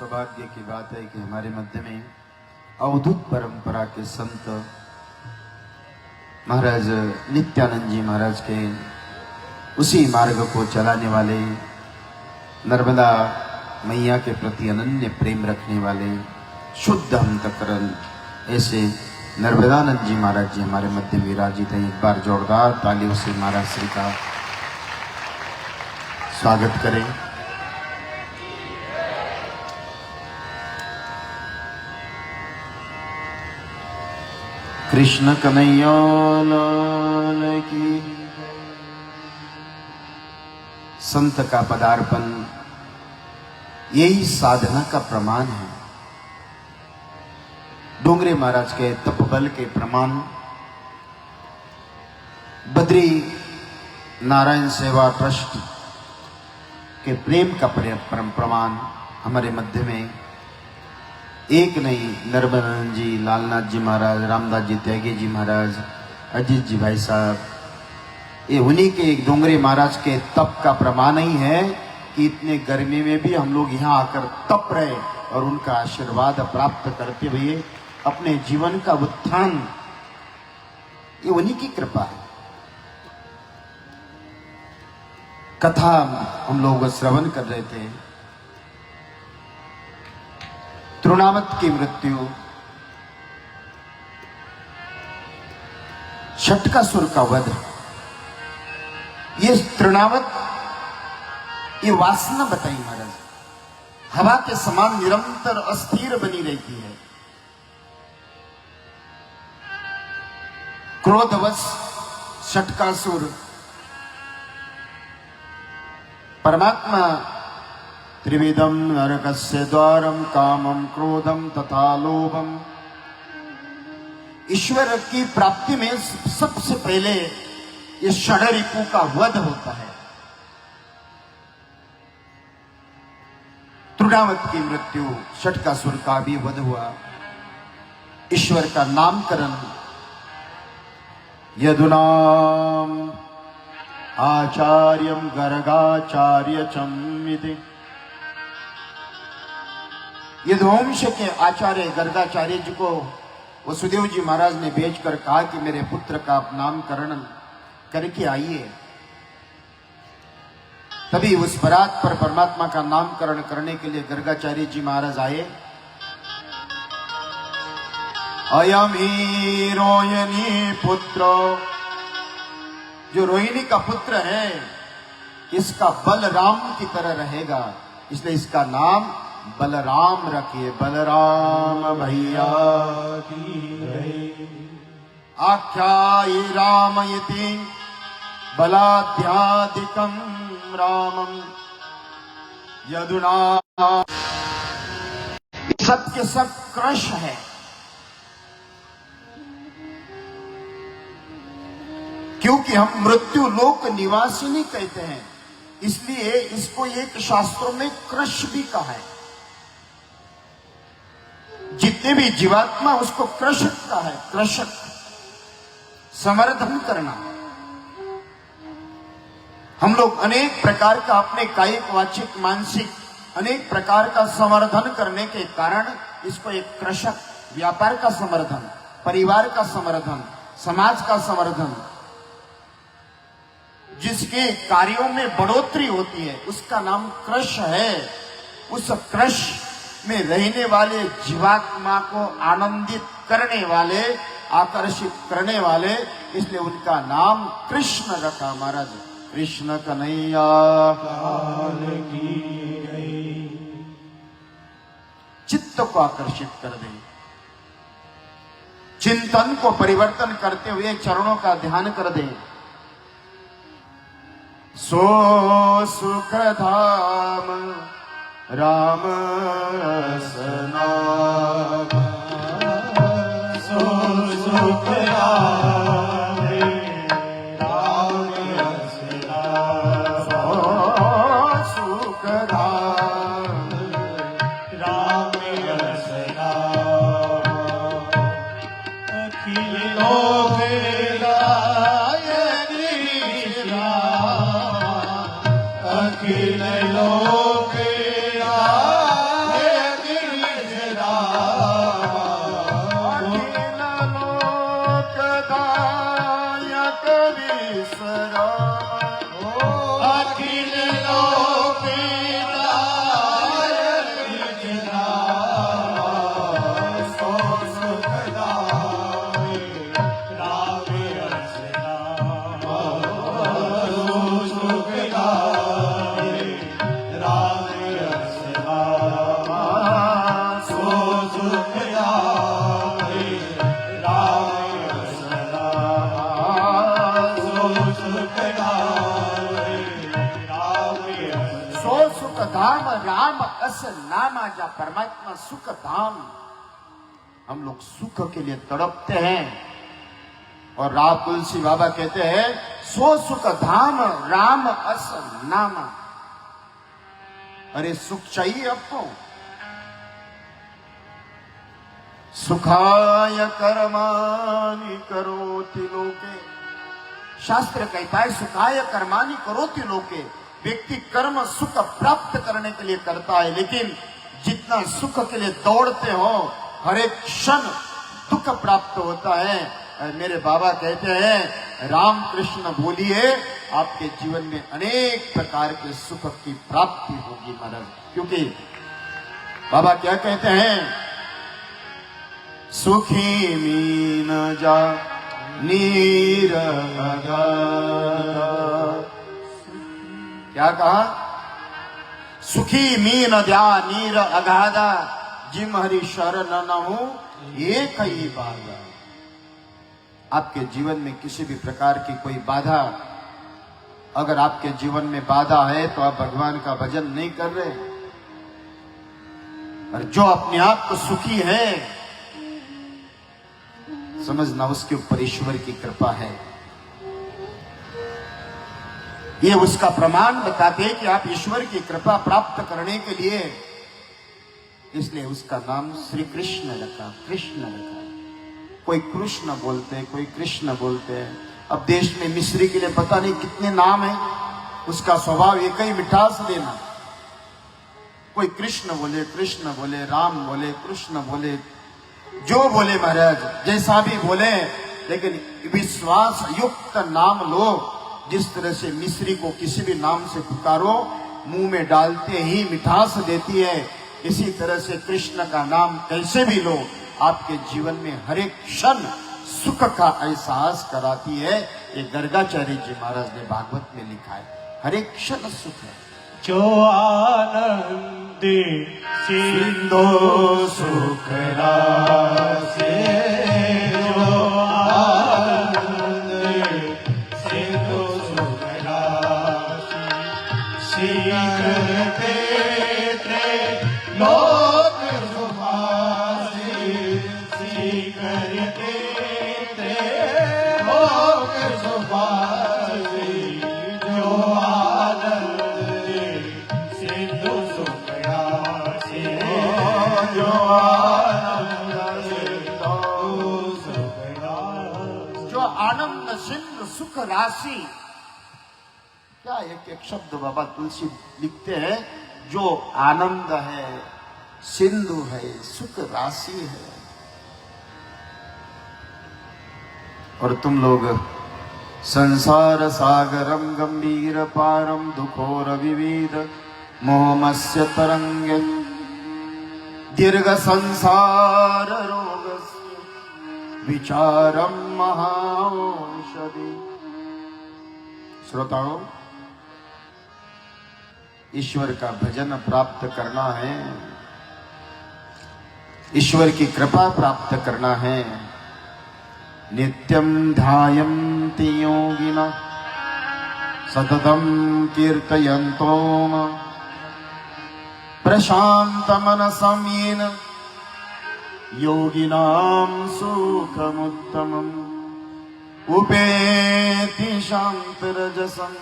सौभाग्य की बात है कि हमारे मध्य में अवधूत परंपरा के संत महाराज नित्यानंद जी महाराज के उसी मार्ग को चलाने वाले, नर्मदा मैया के प्रति अनन्य प्रेम रखने वाले, शुद्ध अंतकरण ऐसे नर्मदानंद जी महाराज जी हमारे मध्य विराजित हैं। एक बार जोरदार तालियों से महाराज श्री का स्वागत करें। कृष्ण कन्हैया लाल की। संत का पदार्पण यही साधना का प्रमाण है। डोंगरे महाराज के तपबल के प्रमाण, बद्री नारायण सेवा ट्रस्ट के प्रेम का प्रमाण हमारे मध्य में एक नहीं, नर्मदानंद जी, लालनाथ जी महाराज, रामदास जी त्यागी जी महाराज, अजीत जी भाई साहब, ये उन्हीं के एक डोंगरे महाराज के तप का प्रमाण ही है कि इतने गर्मी में भी हम लोग यहाँ आकर तप रहे और उनका आशीर्वाद प्राप्त करते हुए अपने जीवन का उत्थान, ये उन्हीं की कृपा है। कथा हम लोग श्रवण कर रहे थे, तृणावत की मृत्यु, षटकासुर का वध। ये तृणावत, ये वासना बताई महाराज, हवा के समान निरंतर अस्थिर बनी रहती है। क्रोधवश षटकासुर परमात्मा त्रिविधम नरकस्य द्वारम कामम क्रोधम तथा लोभम, ईश्वर की प्राप्ति में सबसे पहले ये षडरिपु का वध होता है। तृणावत की मृत्यु, षटकासुर का भी वध हुआ। ईश्वर का नामकरण, यदुनाम आचार्यम गर्गाचार्य चमिति, यदुवंश के आचार्य गर्गाचार्य जी को वसुदेव जी महाराज ने भेजकर कहा कि मेरे पुत्र का आप नामकरण करके आइए। तभी उस बरात पर परमात्मा का नामकरण करने के लिए गर्गाचार्य जी महाराज आए। अयम ही रोहिणी पुत्र, जो रोहिणी का पुत्र है, इसका बलराम की तरह रहेगा, इसलिए इसका नाम बलराम रखिए। बलराम भैया की आख्यायी रामयति बलाध्यादिकं रामम यदुना। सब के सब क्रश है। क्योंकि हम मृत्यु लोक निवासिनी कहते हैं, इसलिए इसको एक शास्त्रों में क्रश भी कहा है। जितने भी जीवात्मा, उसको क्रशक का है। क्रशक, संवर्धन करना। हम लोग अनेक प्रकार का अपने कायिक, वाचिक, मानसिक अनेक प्रकार का संवर्धन करने के कारण इसको एक क्रशक, व्यापार का संवर्धन, परिवार का संवर्धन, समाज का संवर्धन, जिसके कार्यों में बढ़ोतरी होती है, उसका नाम क्रश है। उस क्रश में रहने वाले जीवात्मा को आनंदित करने वाले, आकर्षित करने वाले, इसलिए उनका नाम कृष्ण रखा महाराज। कृष्ण कन्हैया लाल की। चित्त को आकर्षित कर दे, चिंतन को परिवर्तन करते हुए चरणों का ध्यान कर दे। सो सुख धाम राम रसना, सो सुख धाम राम रसना, सो सुख धाम राम रसना। अखिल लोक अखिल लोक राम अस नामा जा परमात्मा सुख धाम। हम लोग सुख के लिए तड़पते हैं और राव तुलसी बाबा कहते हैं सो सुख धाम राम अस नामा। अरे सुख चाहिए आपको, सुखाय कर्माणि करोति लोके। शास्त्र कहता है सुखाय कर्माणि करोति लोके। व्यक्ति कर्म सुख प्राप्त करने के लिए करता है, लेकिन जितना सुख के लिए दौड़ते हो हर एक क्षण दुख प्राप्त होता है। मेरे बाबा कहते हैं राम कृष्ण बोलिए, आपके जीवन में अनेक प्रकार के सुख की प्राप्ति होगी महाराज। क्योंकि बाबा क्या कहते हैं, सुखी मीन जा नीर अगाधा। क्या कहा, सुखी मीन जा नीर अगाधा जिम हरि शरण नहु एक ही बाधा। आपके जीवन में किसी भी प्रकार की कोई बाधा, अगर आपके जीवन में बाधा है तो आप भगवान का भजन नहीं कर रहे। और जो अपने आप को सुखी है, समझना उसके ऊपर ईश्वर की कृपा है। ये उसका प्रमाण बताते हैं कि आप ईश्वर की कृपा प्राप्त करने के लिए, इसलिए उसका नाम श्री कृष्ण रखा, कृष्ण रखा। कोई कृष्ण बोलते हैं, कोई कृष्ण बोलते हैं। अब देश में मिस्री के लिए पता नहीं कितने नाम है, उसका स्वभाव एक ही मिठास देना। कोई कृष्ण बोले, राम बोले, कृष्ण बोले, जो बोले महाराज, जैसा भी बोले, लेकिन विश्वास युक्त नाम लो। जिस तरह से मिस्री को किसी भी नाम से पुकारो मुंह में डालते ही मिठास देती है, इसी तरह से कृष्ण का नाम कैसे भी लो, आपके जीवन में हर एक क्षण सुख का एहसास कराती है। ये गर्गाचार्य जी महाराज ने भागवत में लिखा है, हर एक क्षण सुख है। जो आनंदी सिंधु सुख राशि, जो आनंदी सिंधु सुख राशि, शीघ्र तेरे लोक सुभाषी, शीघ्र तेरे लोक सुभाषी। जो आनंद सिंधु सुख राशि। क्या एक एक शब्द बाबा तुलसी लिखते हैं, जो आनंद है, सिंधु है, सुख राशि है। और तुम लोग संसार सागरम गंभीर पारम दुखोर विविध मोहमस्य तरंग दीर्घ संसार रोगस्य विचारम महाऔषधि। श्रोताओं, ईश्वर का भजन प्राप्त करना है, ईश्वर की कृपा प्राप्त करना है। नित्यं ध्यायन्ति योगिनः सततं कीर्तयन्तो मां प्रशान्तमनसं येन योगिनां सुखमुत्तमम् उपेति शान्तिरजसं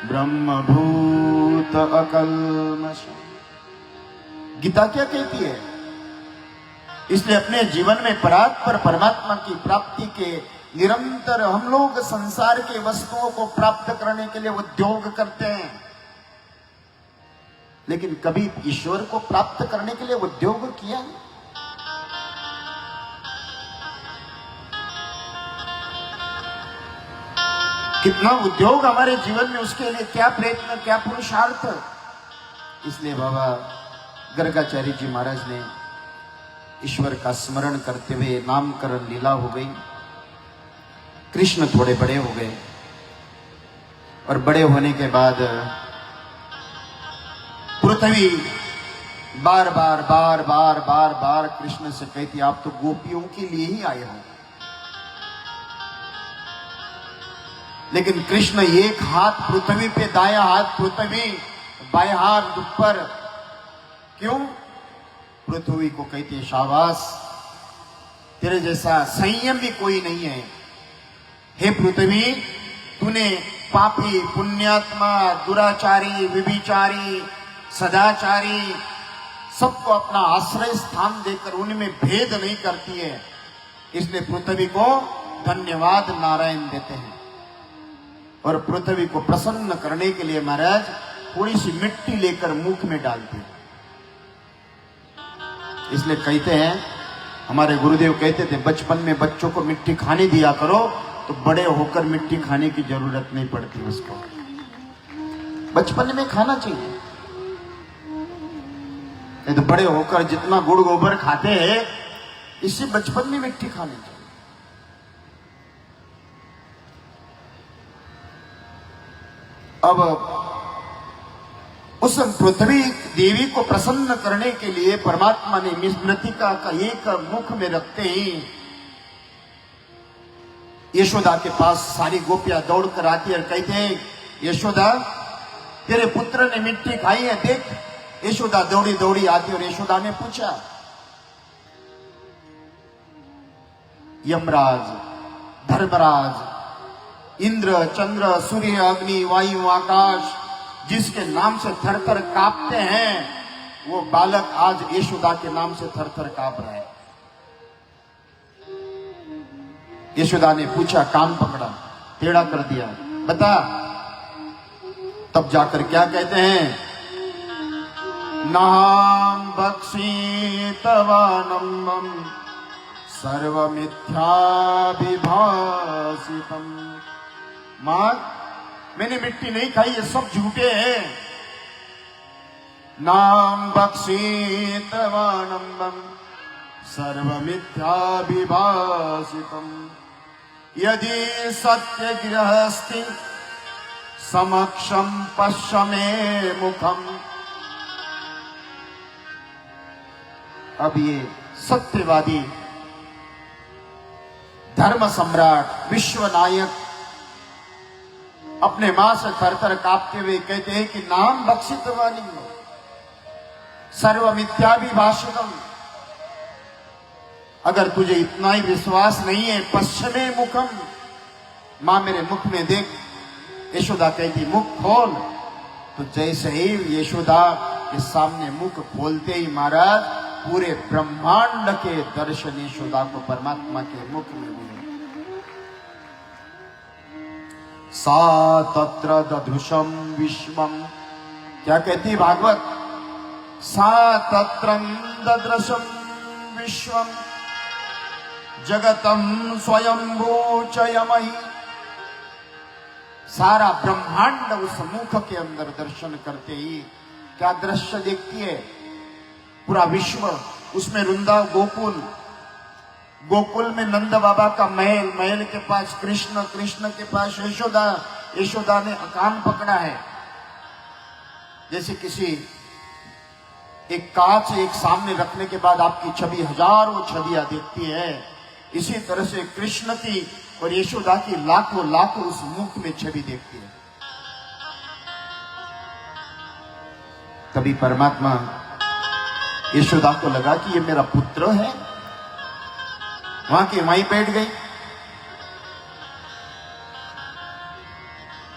ब्रह्मभूत अकल्मषम्। गीता क्या कहती है? इसलिए अपने जीवन में परात्पर परमात्मा की प्राप्ति के निरंतर हम लोग संसार की वस्तुओं को प्राप्त करने के लिए उद्योग करते हैं, लेकिन कभी ईश्वर को प्राप्त करने के लिए उद्योग किया? कितना उद्योग हमारे जीवन में, उसके लिए क्या प्रयत्न, क्या पुरुषार्थ। इसलिए बाबा गर्गाचार्य जी महाराज ने ईश्वर का स्मरण करते हुए नामकरण लीला हो गई। कृष्ण थोड़े बड़े हो गए और बड़े होने के बाद पृथ्वी बार बार बार बार बार बार कृष्ण से कहती, आप तो गोपियों के लिए ही आए हो। लेकिन कृष्ण एक हाथ पृथ्वी पे, दाया हाथ पृथ्वी, बाएं हाथ ऊपर, क्यों? पृथ्वी को कहते शाबाश, तेरे जैसा संयम भी कोई नहीं है। हे पृथ्वी, तूने पापी, पुण्यात्मा, दुराचारी, व्यभिचारी, सदाचारी सबको अपना आश्रय स्थान देकर उनमें भेद नहीं करती है, इसलिए पृथ्वी को धन्यवाद नारायण देते हैं। और पृथ्वी को प्रसन्न करने के लिए महाराज थोड़ी सी मिट्टी लेकर मुख में डालते हैं। इसलिए कहते हैं, हमारे गुरुदेव कहते थे, बचपन में बच्चों को मिट्टी खाने दिया करो तो बड़े होकर मिट्टी खाने की जरूरत नहीं पड़ती उसको। बचपन में खाना चाहिए, नहीं तो बड़े होकर जितना गुड़ गोबर खाते हैं, इससे बचपन में मिट्टी खानी चाहिए। अब उस पृथ्वी देवी को प्रसन्न करने के लिए परमात्मा ने मृतिका का एक मुख में रखते ही यशोदा के पास सारी गोपियां दौड़कर आती और कहते हैं, यशोदा तेरे पुत्र ने मिट्टी खाई है, देख। यशोदा दौड़ी दौड़ी आती और यशोदा ने पूछा, यमराज, धर्मराज, इंद्र, चंद्र, सूर्य, अग्नि, वायु, आकाश जिसके नाम से थर थर कांपते हैं, वो बालक आज यशोदा के नाम से थर थर कांप रहा है। यशोदा ने पूछा, कान पकड़ा, टेढ़ा कर दिया, बता। तब जाकर क्या कहते हैं, नाम बक्षी तवानम्बम सर्वमिथ्याभिभाषितम। मां, मैंने मिट्टी नहीं खाई, ये सब झूठे हैं। नाम बक्षी तवानम्बम सर्वमिथ्याभिभाषितम। यदि सत्य गृहस्थि समक्षम पश्य मे मुखम। अब ये सत्यवादी धर्म सम्राट विश्व नायक अपने मां से थरथर कांपते हुए कहते हैं कि नाम बक्षित वाली सर्व मिथ्याभिभाषितम। अगर तुझे इतना ही विश्वास नहीं है, पश्चिमे मुखम, मां मेरे मुख में देख। यशोदा कहती, मुख खोल। तो जैसे ही यशोदा के सामने मुख खोलते ही महाराज पूरे ब्रह्मांड के दर्शन यशोदा को परमात्मा के मुख में हुए। सा तत्र ददृशम विश्वम, क्या कहती भागवत, सा तत्रम ददृशम विश्वम जगतम स्वयंभू चयमहि। सारा ब्रह्मांड उस मुख के अंदर दर्शन करते ही क्या दृश्य देखती है, पूरा विश्व। उसमें वृंदा गोकुल, गोकुल में नंद बाबा का महल, महल के पास कृष्ण, कृष्ण के पास यशोदा, यशोदा ने कान पकड़ा है। जैसे किसी एक कांच एक सामने रखने के बाद आपकी छवि हजारों छवियां देखती है, इसी तरह से कृष्ण की और यशोदा की लाखों लाखों उस मुख में छवि देखती है। तभी परमात्मा यशोदा को लगा कि ये मेरा पुत्र है, वहां की वहीं बैठ गई।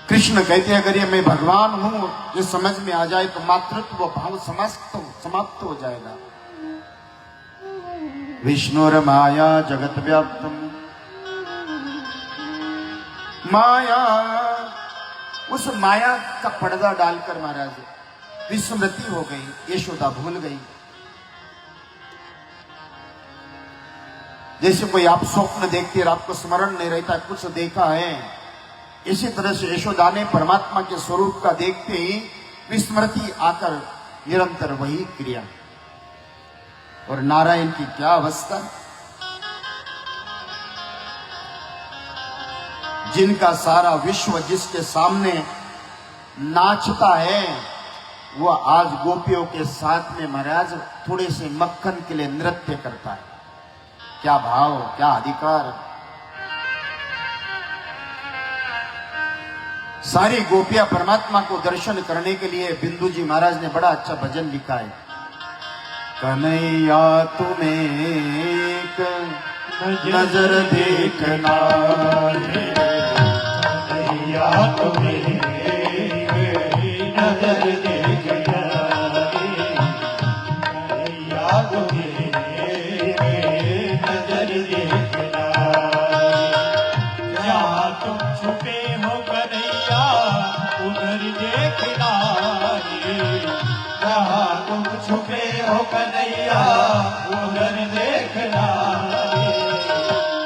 कृष्ण कहते हैं, अगर ये मैं भगवान हूं, ये समझ में आ जाए तो मातृत्व भाव समाप्त हो जाएगा। विष्णुर माया जगत व्याप्तम, माया, उस माया का पर्दा डालकर महाराज विस्मृति हो गई, यशोदा भूल गई। जैसे कोई आप स्वप्न देखते और आपको स्मरण नहीं रहता कुछ देखा है, इसी तरह से यशोदा ने परमात्मा के स्वरूप का देखते ही विस्मृति आकर निरंतर वही क्रिया। और नारायण की क्या अवस्था, जिनका सारा विश्व जिसके सामने नाचता है, वह आज गोपियों के साथ में महाराज थोड़े से मक्खन के लिए नृत्य करता है। क्या भाव, क्या अधिकार। सारी गोपियां परमात्मा को दर्शन करने के लिए, बिंदु जी महाराज ने बड़ा अच्छा भजन लिखा है, कन्हैया तुम्हें एक नजर देखना है, कन्हैया तुम्हें नजर देखना है, कन्हैया तुम्हें नजर देखना है। जहाँ तुम छुपे हो कन्हैया उधर देखना है, जहाँ तुम छुपे हो कन्हैया उधर देखना है।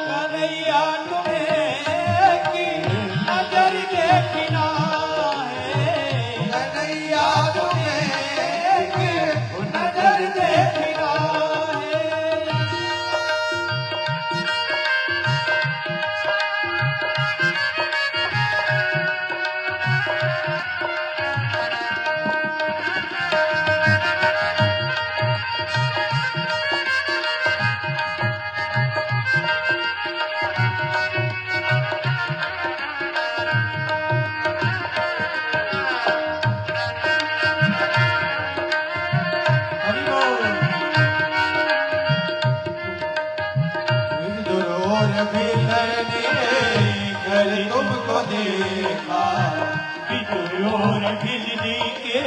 कन्हैया तुम्हें की नजर देखना है, कन्हैया तुम्हें की नजर देखना है। विदुर बिलने घर तुमको देखा, विदुर बिलने के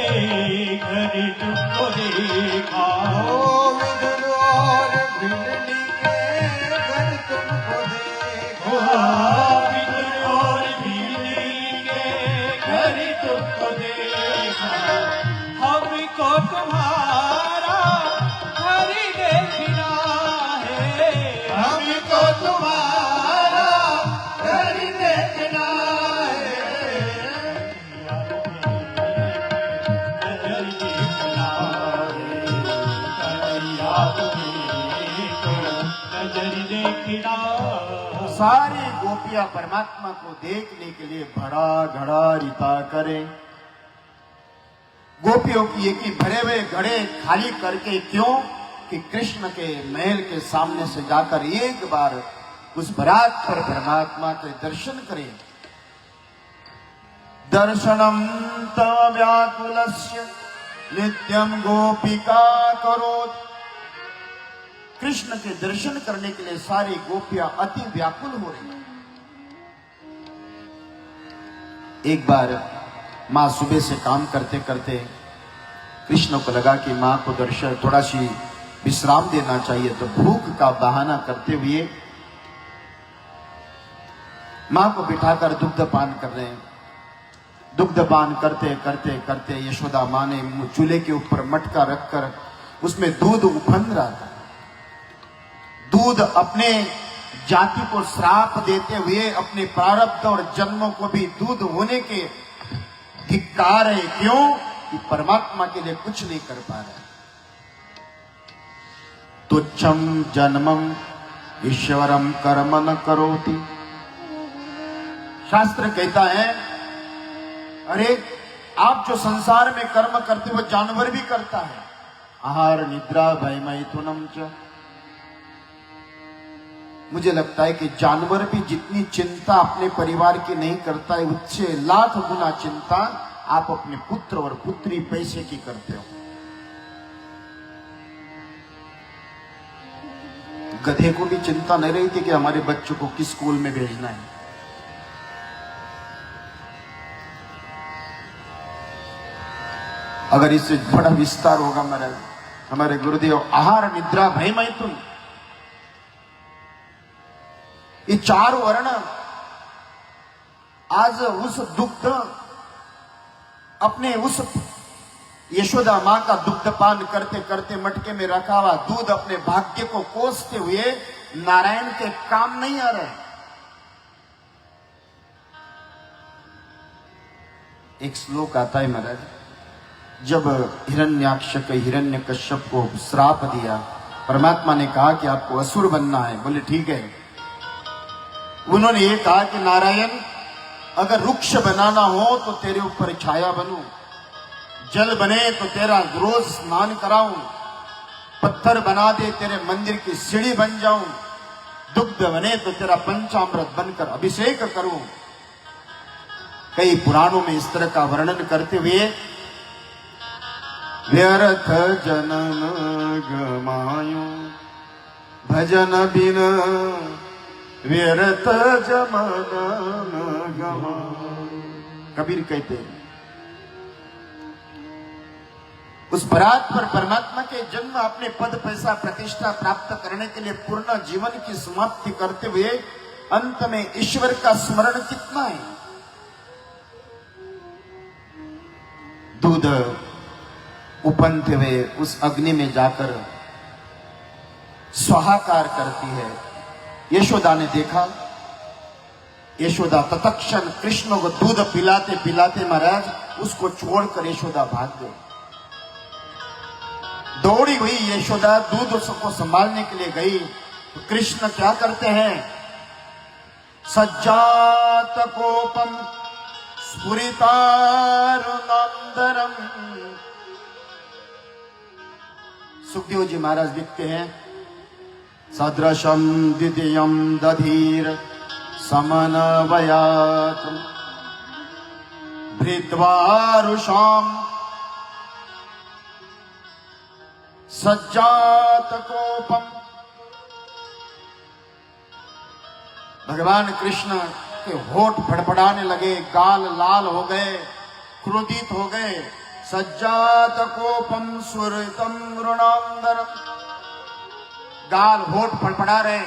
घर तुमको देखा। ओ विदुर बिलने के घर तुमको देखा, विदुर बिलने के घर तुमको देखा। हमको तुम्हारा घर देखना है, हमको तुम्हारा घर देखना है। नजर देखना है, कन्हैया तुम्हें नजर देखना। सारी गोपियां परमात्मा को देखने के लिए भड़ा घड़ा रिता करें। गोपियों की एक ही भरे हुए घड़े खाली करके, क्यों कि कृष्ण के महल के सामने से जाकर एक बार उस बरात पर परमात्मा के दर्शन करें। दर्शनम तव व्याकुलस्य नित्यम गोपिका करोत्। कृष्ण के दर्शन करने के लिए सारी गोपियां अति व्याकुल हो रही हैं। एक बार मां सुबह से काम करते करते कृष्ण को लगा कि मां को दर्शन थोड़ा सी विश्राम देना चाहिए, तो भूख का बहाना करते हुए मां को बिठाकर दुग्धपान कर रहे हैं। दुग्धपान करते करते करते यशोदा मां ने चूल्हे के ऊपर मटका रखकर उसमें दूध उफन रहा था। दूध अपने जाति को श्राप देते हुए अपने प्रारब्ध और जन्मों को भी दूध होने के धिक्कार है। क्यों कि परमात्मा के लिए कुछ नहीं कर पा रहे। तुच्छम जन्मम ईश्वरम कर्म न करोति। शास्त्र कहता है, अरे आप जो संसार में कर्म करते वो जानवर भी करता है। आहार निद्रा भय मैथुनम च। मुझे लगता है कि जानवर भी जितनी चिंता अपने परिवार की नहीं करता है, उससे लाख गुना चिंता आप अपने पुत्र और पुत्री पैसे की करते हो। गधे को भी चिंता नहीं रही थी कि हमारे बच्चों को किस स्कूल में भेजना है। अगर इससे बड़ा विस्तार होगा हमारे गुरुदेव, आहार निद्रा भय मैथुन, ये चार वर्ण आज उस दुग्ध अपने उस यशोदा मां का दुग्धपान करते करते मटके में रखा हुआ दूध अपने भाग्य को कोसते हुए नारायण के काम नहीं आ रहे। एक श्लोक आता है महाराज, जब हिरण्याक्ष के हिरण्यकश्यप को श्राप दिया, परमात्मा ने कहा कि आपको असुर बनना है। बोले ठीक है। उन्होंने ये कहा कि नारायण, अगर वृक्ष बनाना हो तो तेरे ऊपर छाया बनूं, जल बने तो तेरा रोज स्नान कराऊं, पत्थर बना दे तेरे मंदिर की सीढ़ी बन जाऊं, दुग्ध बने तो तेरा पंचामृत बनकर अभिषेक करूं। कई पुराणों में इस तरह का वर्णन करते हुए व्यर्थ जनन गमायो भजन बिन व्यर्थ जमन गमायो। कबीर कहते हैं उस बरात पर परमात्मा के जन्म अपने पद पैसा प्रतिष्ठा प्राप्त करने के लिए पूर्ण जीवन की समाप्ति करते हुए अंत में ईश्वर का स्मरण कितना है। दूध उपनते हुए उस अग्नि में जाकर स्वाहाकार करती है। यशोदा ने देखा, यशोदा तत्क्षण कृष्ण को दूध पिलाते पिलाते महाराज उसको छोड़कर यशोदा भाग गई। दौड़ी हुई यशोदा दूध उसको संभालने के लिए गई तो कृष्ण क्या करते हैं, सज्जात कोपम स्फुरितारुणंदरम। सुखदेव जी महाराज लिखते हैं सदृशम द्वितीयम दधीर समन्वयात भृद्वारुषाम सज्जात कोपम। भगवान कृष्ण के होठ फड़फड़ाने लगे, गाल लाल हो गए, क्रोधित हो गए। सज्जात कोपम सुरतम ऋणांदरम, गाल होठ फड़फड़ा रहे।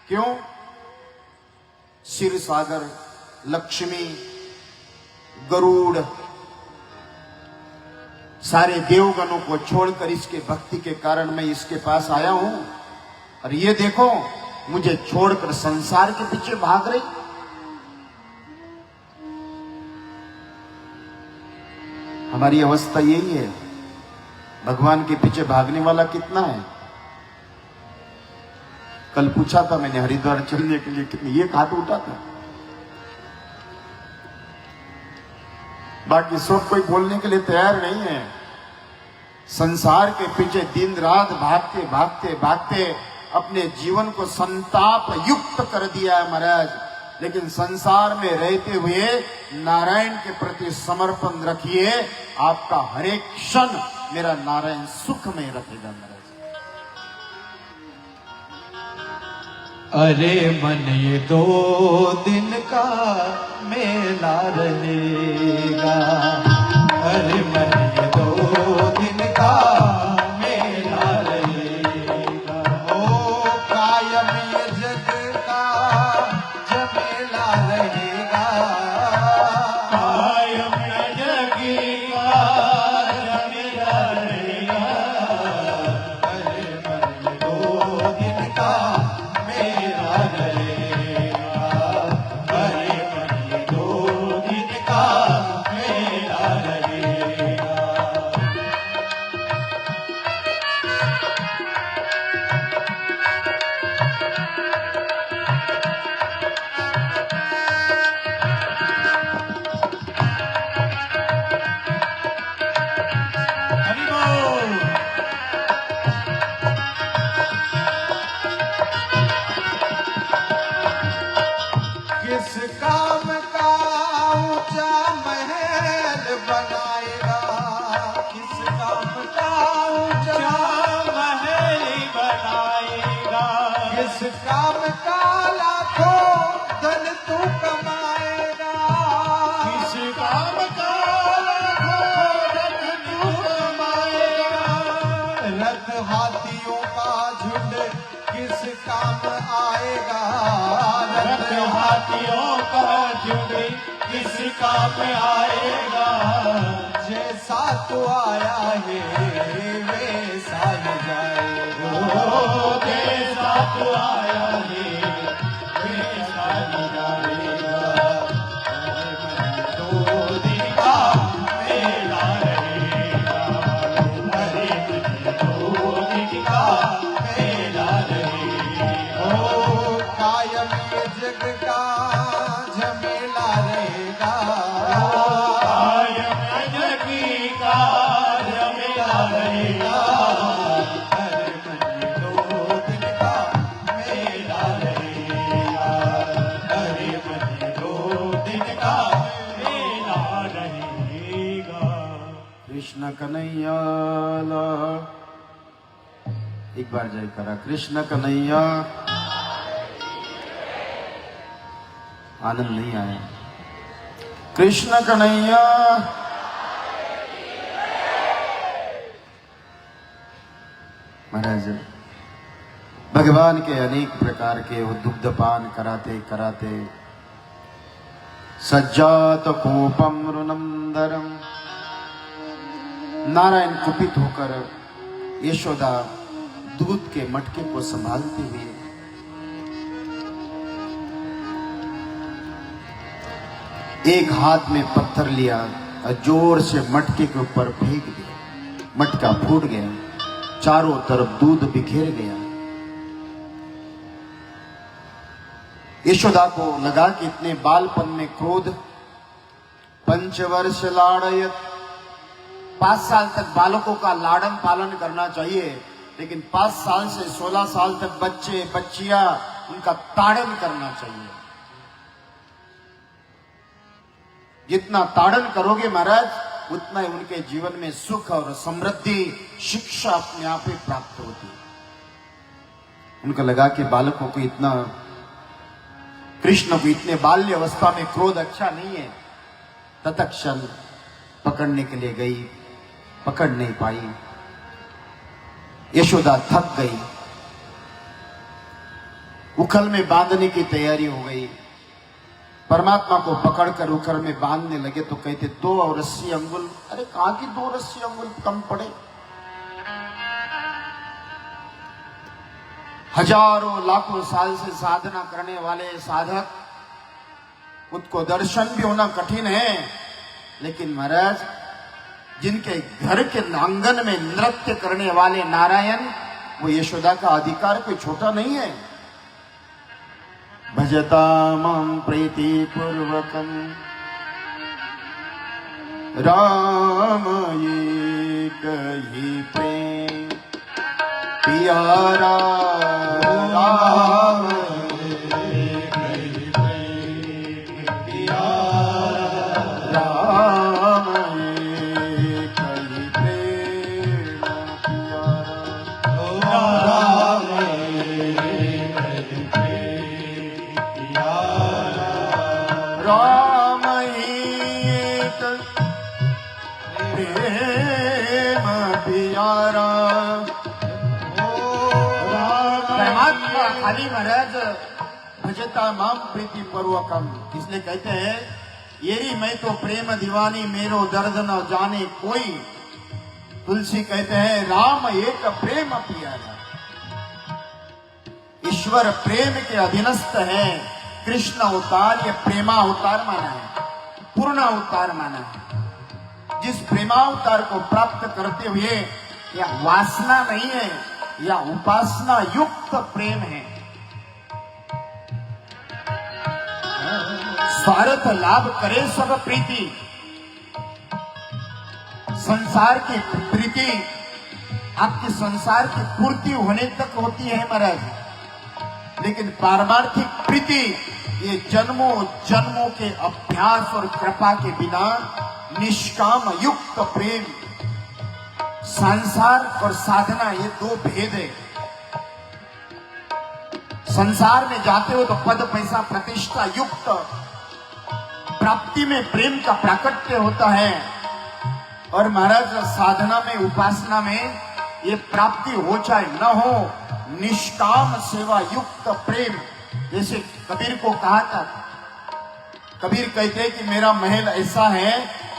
क्यों? क्षीर सागर, लक्ष्मी, गरुड़, सारे देवगणों को छोड़कर इसके भक्ति के कारण मैं इसके पास आया हूं और ये देखो मुझे छोड़कर संसार के पीछे भाग रही। हमारी अवस्था यही है। भगवान के पीछे भागने वाला कितना है? कल पूछा था मैंने हरिद्वार चलने के लिए कितनी, एक हाथ उठा था, बाकी सब कोई बोलने के लिए तैयार नहीं है। संसार के पीछे दिन रात भागते भागते भागते अपने जीवन को संताप युक्त कर दिया है महाराज। लेकिन संसार में रहते हुए नारायण के प्रति समर्पण रखिए, आपका हर एक क्षण मेरा नारायण सुख में रखेगा महाराज। अरे मन ये 2 दिन का मेला रहेगा, अरे मन ये 2 दिन का मेला रहेगा। ओ कायम ये जग का झमेला रहेगा, कायम ये जग का झमेला रहेगा। अरे मन ये 2 दिन का मेला रहेगा, अरे मन ये 2 दिन का मेला रहेगा। हरि बोल। किस काम का ऊंचा महल बनाएगा, किस काम का ऊंचा महल बनाएगा, किस काम का लाखों धन तू कमाएगा, किस काम का लाखों धन तू कमाएगा। रथ हाथियों का झुंड किस काम आएगा, रथ हाथियों का झुंड किस काम आएगा। जैसा तू आया है वैसा ही जाएगा, जैसा तू आया है वैसा ही जाएगा। अरे मन 2 दिन का मेला रहेगा, अरे मन 2 दिन का मेला रहेगा। ओ कायम ये जग का झमेला रहेगा, कायम जग का झमेला कन्हैया लाल। एक बार जय करा कृष्ण कन्हैया। आनंद नहीं आया। कृष्ण कन्हैया। महाराज भगवान के अनेक प्रकार के वो दुग्धपान कराते कराते सज्जात कोपम रुनंदरम। नारायण कुपित होकर यशोदा दूध के मटके को संभालते हुए एक हाथ में पत्थर लिया और जोर से मटके के ऊपर फेंक दिया। मटका फूट गया, चारों तरफ दूध बिखेर गया। यशोदा को लगा कि इतने बालपन में क्रोध। पंचवर्ष लाड़यत, 5 साल तक बालकों का लाड़न पालन करना चाहिए, लेकिन 5 साल से 16 साल तक बच्चे बच्चियां उनका ताड़न करना चाहिए। जितना ताड़न करोगे महाराज, उतना ही उनके जीवन में सुख और समृद्धि, शिक्षा अपने आप ही प्राप्त होती है। उनको लगा कि बालकों को इतना, कृष्ण को इतने बाल्य अवस्था में क्रोध अच्छा नहीं है। तत्क्षण पकड़ने के लिए गई, पकड़ नहीं पाई। यशोदा थक गई, उखल में बांधने की तैयारी हो गई। परमात्मा को पकड़कर उखल में बांधने लगे तो कहते 2 और 80 अंगुल। अरे कहां की 2 और 80 अंगुल कम पड़े। हजारों लाखों साल से साधना करने वाले साधक, उसको दर्शन भी होना कठिन है। लेकिन महाराज जिनके घर के आंगन में नृत्य करने वाले नारायण, वो यशोदा का अधिकार कोई छोटा नहीं है। भजता मां प्रीति पूर्वकम राम एक ही प्रेम प्यारा। राम एक ही प्रेम प्यारा। राम एक ही प्रेम प्यारा। राम एक ही प्रेम प्यारा। राम एक प्रेम प्यारा। परमात्मा खाली महाराज भजता माम प्रीति पूर्वकम, इसलिए कहते हैं येरी मैं तो प्रेम दीवानी, मेरो दर्द न जाने कोई। तुलसी कहते हैं राम एक प्रेम प्यारा। ईश्वर प्रेम के अधीनस्थ है। कृष्ण अवतार ये प्रेमावतार माना है, पूर्ण अवतार माना है। जिस प्रेमावतार को प्राप्त करते हुए यह वासना नहीं है, या उपासना युक्त प्रेम है। स्वार्थ लाभ करे सब प्रीति। संसार की प्रीति आपके संसार की पूर्ति होने तक होती है महाराज, लेकिन पारमार्थिक प्रीति ये जन्मों जन्मों के अभ्यास और कृपा के बिना निष्काम युक्त प्रेम। संसार और साधना ये 2 भेद है। संसार में जाते हो तो पद पैसा प्रतिष्ठा युक्त प्राप्ति में प्रेम का प्राकट्य होता है, और महाराज साधना में उपासना में ये प्राप्ति हो चाहे न हो, निष्काम सेवा युक्त प्रेम। जैसे कबीर को कहा था, कबीर कहते हैं कि मेरा महल ऐसा है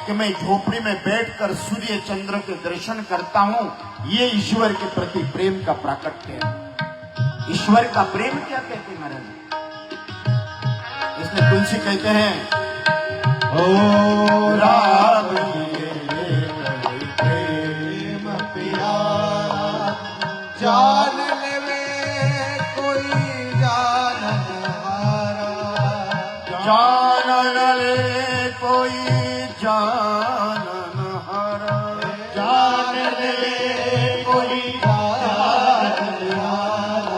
कि मैं झोपड़ी में बैठकर सूर्य चंद्र के दर्शन करता हूं। ये ईश्वर के प्रति प्रेम का प्राकट्य है। ईश्वर का प्रेम क्या कहते हैं महाराज? इसमें तुलसी कहते हैं ओ राम प्रेम प्यारा। जान लेवे कोई जानन हारा। जानन ले कोई जानन हारा। जान ले कोई जानन हारा।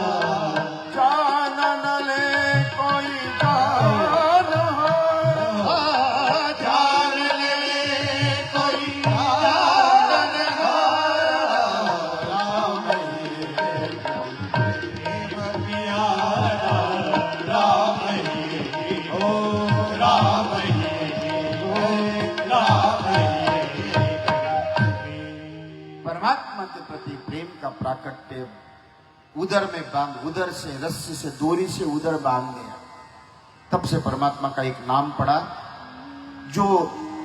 जानन ले कोई जान हारा। जान ले कोई जानन प्रेम का प्राकट्य उदर में बांध, उदर से रस्सी से डोरी से उदर बांध दिया। तब से परमात्मा का एक नाम पड़ा, जो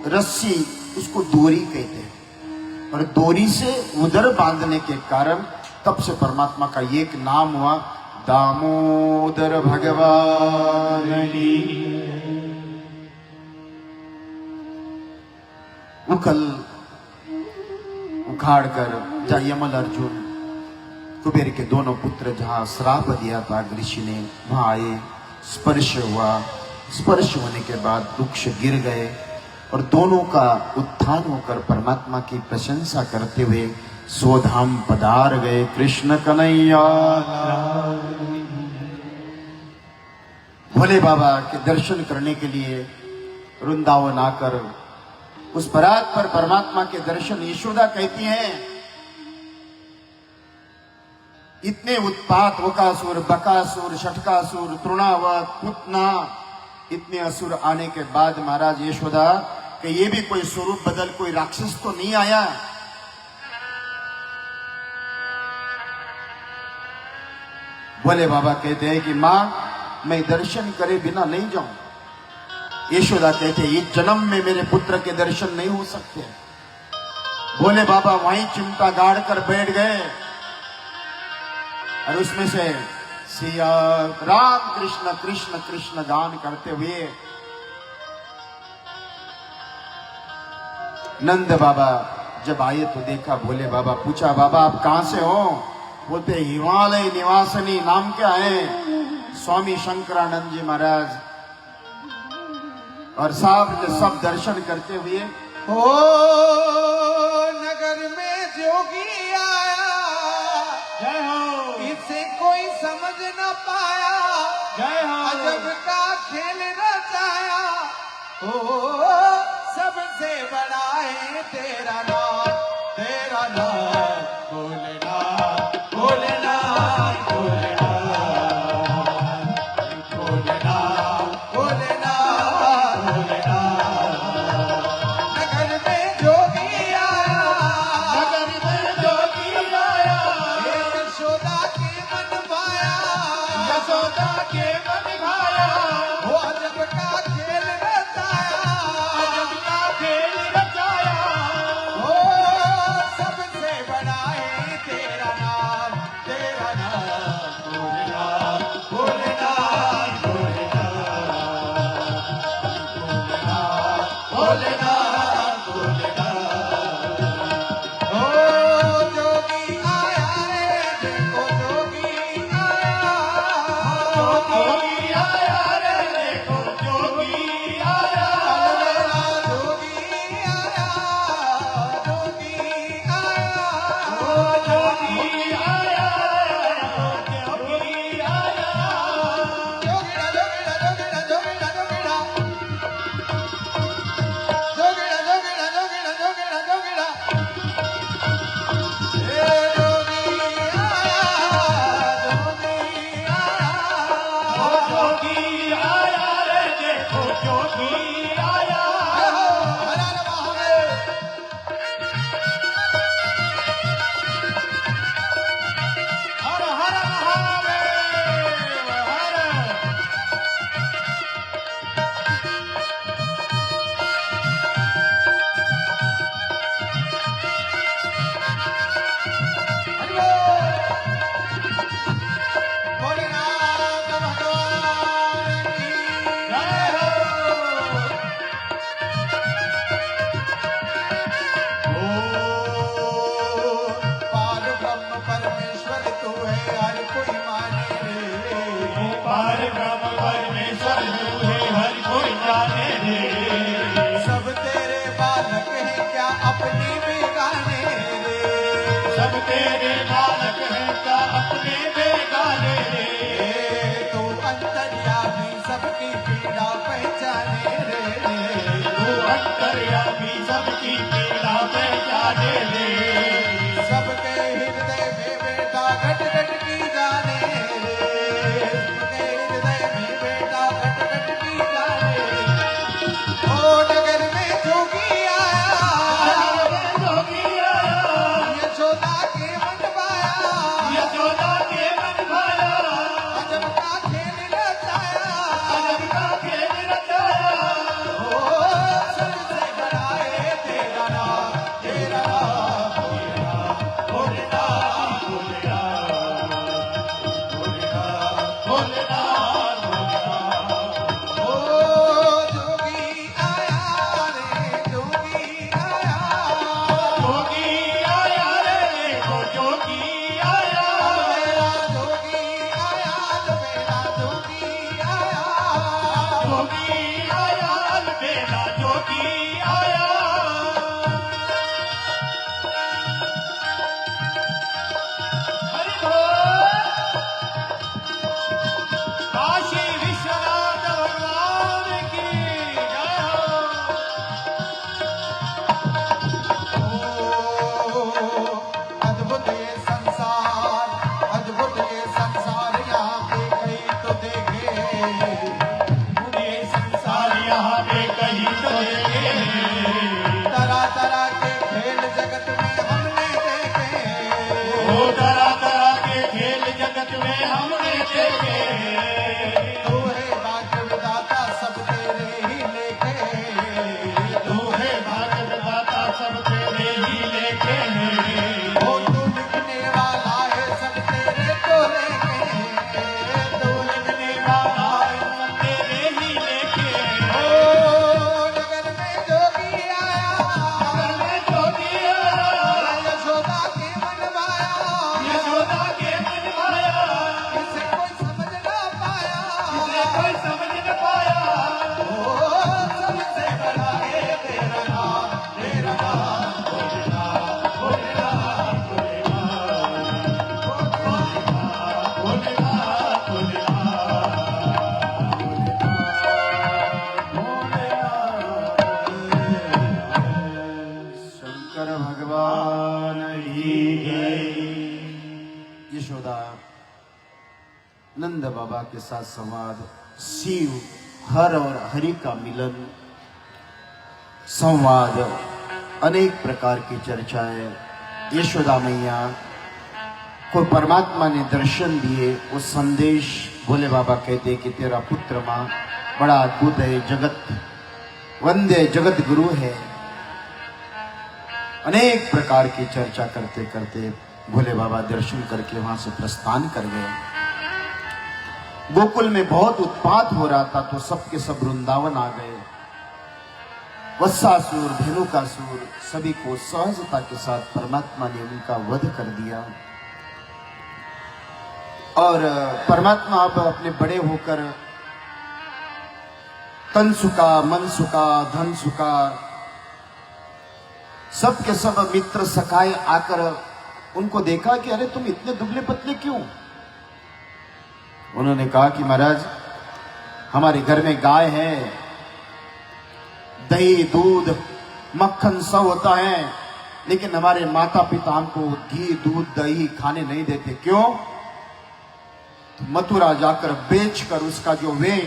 रस्सी उसको डोरी कहते हैं, और डोरी से उदर बांधने के कारण तब से परमात्मा का एक नाम हुआ, दामोदर भगवान। उखल उखाड़ कर जहाँ यमल अर्जुन कुबेर के दोनों पुत्र जहां श्राप दिया था ऋषि ने, वहां आए, स्पर्श हुआ, स्पर्श होने के बाद वृक्ष गिर गए और दोनों का उत्थान होकर परमात्मा की प्रशंसा करते हुए स्वधाम पधार गए। कृष्ण कन्हैया भोले बाबा के दर्शन करने के लिए वृंदावन आकर उस बरात पर परमात्मा के दर्शन, यशोदा कहती हैं, इतने उत्पात वकासुर, बकासुर, षटकासुर, तृणावत, पुतना, इतने असुर आने के बाद महाराज यशोदा कि ये भी कोई स्वरूप बदल कोई राक्षस तो नहीं आया। भोले बाबा कहते हैं कि मां मैं दर्शन करे बिना नहीं जाऊं। यशोदा कहते हैं इस जन्म में मेरे पुत्र के दर्शन नहीं हो सकते। भोले बाबा वहीं चिमटा गाड़ कर बैठ गए और उसमें से सिया राम कृष्ण कृष्ण कृष्ण गान करते हुए नंद बाबा जब आए तो देखा भोले बाबा, पूछा बाबा आप कहां से हो? बोलते हिमालय निवासनी, नाम क्या है? स्वामी शंकरानंद जी महाराज। और सब दर्शन करते हुए ओ नगर में जोगी आया, जय हो, इसे कोई समझ न पाया, जय हो, अजब का खेल रचाया। ओ सबसे बड़ा है तेरा नाम, तेरा नाम भोलेनाथ, भोलेनाथ, भोलेनाथ, भोलेनाथ, भोलेनाथ, भोलेनाथ। नगर में जोगी आया, नगर में जोगी आया, यशोदा के मन भाया, यशोदा के मन भाया, वो अजब का खेल रचाया, अजब का खेल रचाया। ओ सबसे बड़ा है तेरा नाम, तेरा नाम भोलेनाथ, भोलेनाथ, भोलेनाथ, भोलेनाथ, भोलेनाथ। ओ जोगी आया रे, देखो जोगी आया, जोगी आया रे, देखो जोगी आया, जोगी आया, जोगी आया, जोगी आया, जोगी आया। जोगिड़ा जोगिड़ा जोगिड़ा जोगिड़ा जोगिड़ा, जोगिड़ा जोगिड़ा जोगिड़ा जोगिड़ा जोगिड़ा, हे जोगी आया, जोगी आया, जोगी आया रे, देखो जोगी आया। हर हर महादेव। हर हर महादेव, हर। हरि बोल। भोलेनाथ भगवान की जय हो। पार ब्रह्म परमेश्वर तू है, हर कोई माने रे। पार ब्रह्म परमेश्वर तू है, हर कोई जाने रे। सब तेरे बालक हैं क्या अपने बेगाने रे। सब तेरे बालक हैं क्या अपने बेगाने रे। तू अंतर्यामी सबकी पीड़ा पहचाने रे। तू अंतर्यामी सबकी पीड़ा पहचाने रे। सबके हृदय में बेटा घट घट की जाने रे। सबके हृदय में बेटा यशोदा नंद बाबा के साथ संवाद, शिव हर और हरि का मिलन, संवाद, अनेक प्रकार की चर्चाएं। यशोदा मैया को परमात्मा ने दर्शन दिए, वो संदेश भोले बाबा कहते कि तेरा पुत्र मां बड़ा अद्भुत है, जगत वंदे जगत गुरु है। अनेक प्रकार की चर्चा करते करते भोले बाबा दर्शन करके वहां से प्रस्थान कर गए। गोकुल में बहुत उत्पात हो रहा था तो सबके सब वृंदावन आ गए। वत्सासुर, धेनुकासुर सभी को सहजता के साथ परमात्मा ने उनका वध कर दिया। और परमात्मा अब अपने बड़े होकर तन सुखा, मन सुखा, धन सुखा, सब के सब मित्र सखाए आकर उनको देखा कि अरे तुम इतने दुबले पतले क्यों? उन्होंने कहा कि महाराज हमारे घर में गाय है, दही दूध मक्खन सब होता है, लेकिन हमारे माता पिता हमको घी दूध दही खाने नहीं देते। क्यों? तो मथुरा जाकर बेचकर उसका जो वे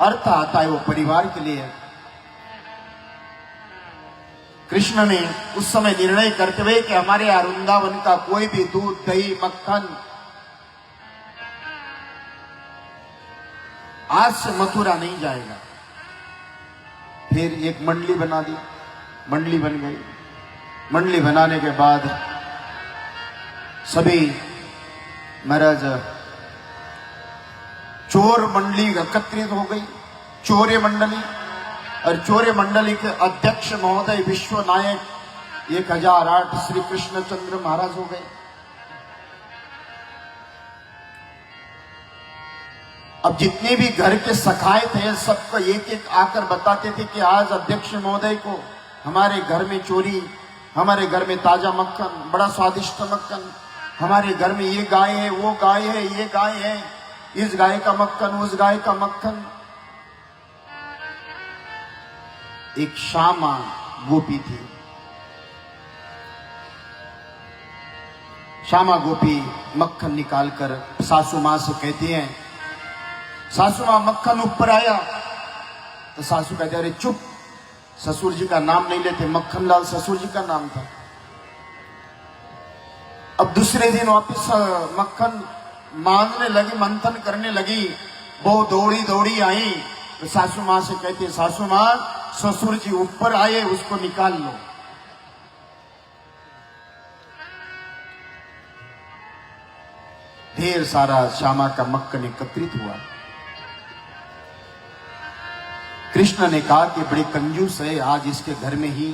अर्थ आता है वो परिवार के लिए है। कृष्ण ने उस समय निर्णय करते हुए कि हमारे यहाँ वृंदावन का कोई भी दूध दही मक्खन आज से मथुरा नहीं जाएगा। फिर एक मंडली बना दी, मंडली बन गई। मंडली बनाने के बाद सभी महाराज चोर मंडली एकत्रित हो गई, चोरे मंडली, और चोरे मंडली के अध्यक्ष महोदय विश्व नायक 1008 श्री कृष्णचंद्र महाराज हो गए। अब जितने भी घर के सखाए थे सबको एक एक आकर बताते थे कि आज अध्यक्ष महोदय को हमारे घर में चोरी, हमारे घर में ताजा मक्खन, बड़ा स्वादिष्ट मक्खन, हमारे घर में ये गाय है, वो गाय है, ये गाय है, इस गाय का मक्खन, उस गाय का मक्खन। एक श्यामा गोपी थी, श्यामा गोपी मक्खन निकालकर सासू मां से कहती हैं, सासू मां मक्खन ऊपर आया तो सासू कहते अरे चुप, ससुर जी का नाम नहीं लेते, मक्खन लाल ससुर जी का नाम था। अब दूसरे दिन वापिस मक्खन मांगने लगी, मंथन करने लगी, वो दौड़ी दौड़ी आई तो सासू मां से कहती है, सासू मां ससुर जी ऊपर आए, उसको निकाल लो। ढेर सारा श्यामा का मक्खन एकत्रित हुआ। कृष्ण ने कहा कि बड़े कंजूस है, आज इसके घर में ही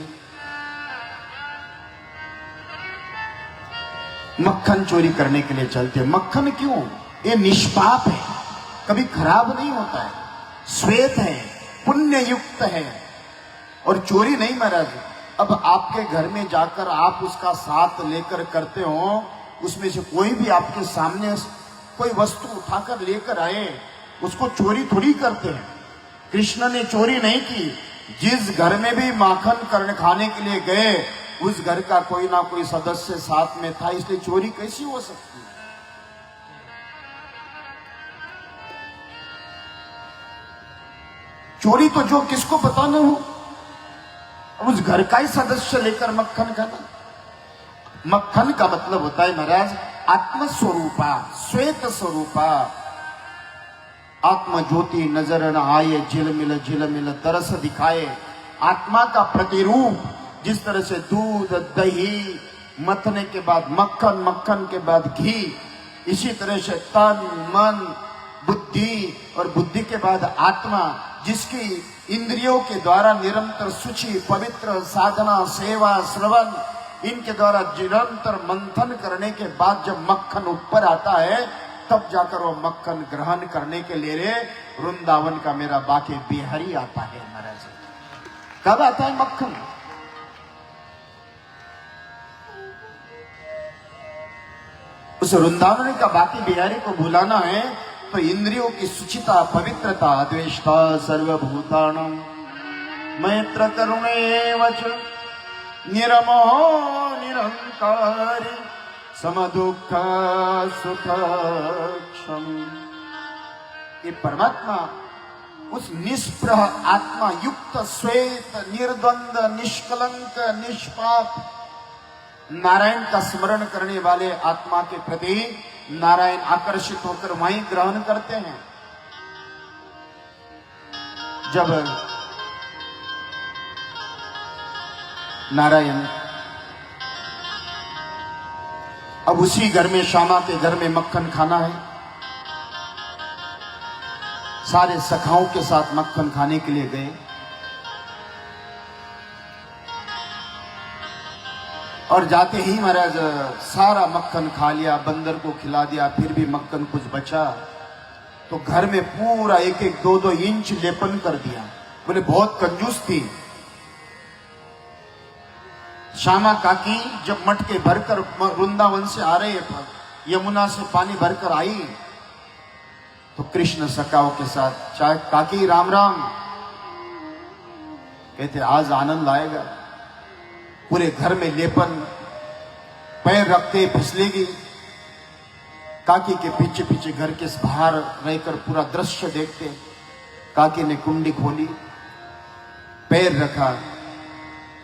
मक्खन चोरी करने के लिए चलते। मक्खन क्यों? ये निष्पाप है, कभी खराब नहीं होता है, श्वेत है, पुण्य युक्त है, और चोरी नहीं महाराज। अब आपके घर में जाकर आप उसका साथ लेकर करते हो, उसमें से कोई भी आपके सामने कोई वस्तु उठाकर लेकर आए, उसको चोरी थोड़ी करते हैं। कृष्ण ने चोरी नहीं की। जिस घर में भी माखन खाने के लिए गए, उस घर का कोई ना कोई सदस्य साथ में था, इसलिए चोरी कैसी हो सकती है? चोरी तो जो किसको पता न हो, उस घर का ही सदस्य लेकर मक्खन खाना। मक्खन का मतलब होता है महाराज आत्म स्वरूपा, श्वेत स्वरूपा। आत्म ज्योति नजर न आए, झिलमिल तरस दिखाए। आत्मा का प्रतिरूप, जिस तरह से दूध दही मथने के बाद मक्खन, मक्खन के बाद घी, इसी तरह से तन मन बुद्धि और बुद्धि के बाद आत्मा, जिसकी इंद्रियों के द्वारा निरंतर शुचि पवित्र साधना सेवा श्रवण, इनके द्वारा निरंतर मंथन करने के बाद जब मक्खन ऊपर आता है, तब जाकर वो मक्खन ग्रहण करने के लिए वृंदावन का मेरा बाके बिहारी आता है महाराज। कब आता है मक्खन? उस वृंदावन का बाकी बिहारी को बुलाना है तो इंद्रियों की सुचिता पवित्रता, द्वेष्टा सर्वभूतानां मैत्र करुणे वच निरमो निरंकारी समदुख सुख क्षम। ये परमात्मा उस निष्प्रह आत्मा युक्त श्वेत निर्द्वंद निष्कलंक निष्पाप नारायण का स्मरण करने वाले आत्मा के प्रति नारायण आकर्षित होकर वहीं ग्रहण करते हैं। जब नारायण अब उसी घर में श्यामा के घर में मक्खन खाना है, सारे सखाओं के साथ मक्खन खाने के लिए गए और जाते ही महाराज सारा मक्खन खा लिया, बंदर को खिला दिया, फिर भी मक्खन कुछ बचा तो घर में पूरा एक एक दो दो इंच लेपन कर दिया। बोले बहुत कंजूस थी। श्यामा काकी जब मटके भरकर वृंदावन से आ रहे यमुना से पानी भरकर आई तो कृष्ण सखाओं के साथ चाहे काकी राम राम कहते आज आनंद आएगा। पूरे घर में लेपन, पैर रखते फिसलेगी। काकी के पीछे पीछे घर के बाहर रहकर पूरा दृश्य देखते। काकी ने कुंडी खोली, पैर रखा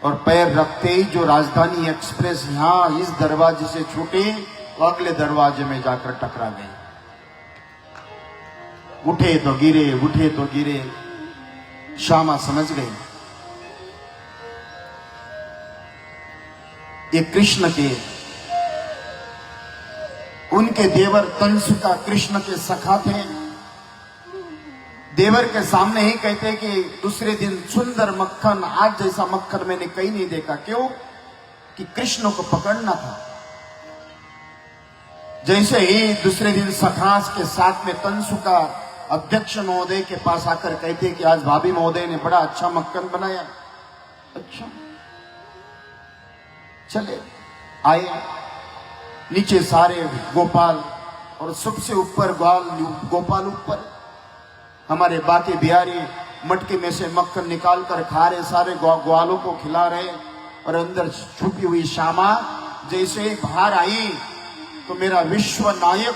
और पैर रखते ही जो राजधानी एक्सप्रेस यहां इस दरवाजे से छूटे तो अगले दरवाजे में जाकर टकरा गए। उठे तो गिरे, उठे तो गिरे। श्यामा समझ गई ये कृष्ण के, उनके देवर तंसुका कृष्ण के सखा थे। देवर के सामने ही कहते कि दूसरे दिन सुंदर मक्खन, आज जैसा मक्खन मैंने कहीं नहीं देखा। क्यों? कि कृष्ण को पकड़ना था। जैसे ही दूसरे दिन सखास के साथ में तंसुका अध्यक्ष महोदय के पास आकर कहते कि आज भाभी महोदय ने बड़ा अच्छा मक्खन बनाया। अच्छा, चले आए। नीचे सारे गोपाल और सबसे ऊपर गोपाल ऊपर। हमारे बाकी बिहारी मटके में से मक्खन निकाल कर खा रहे, सारे ग्वालों को खिला रहे और अंदर छुपी हुई श्यामा जैसे ही बाहर आई तो मेरा विश्व नायक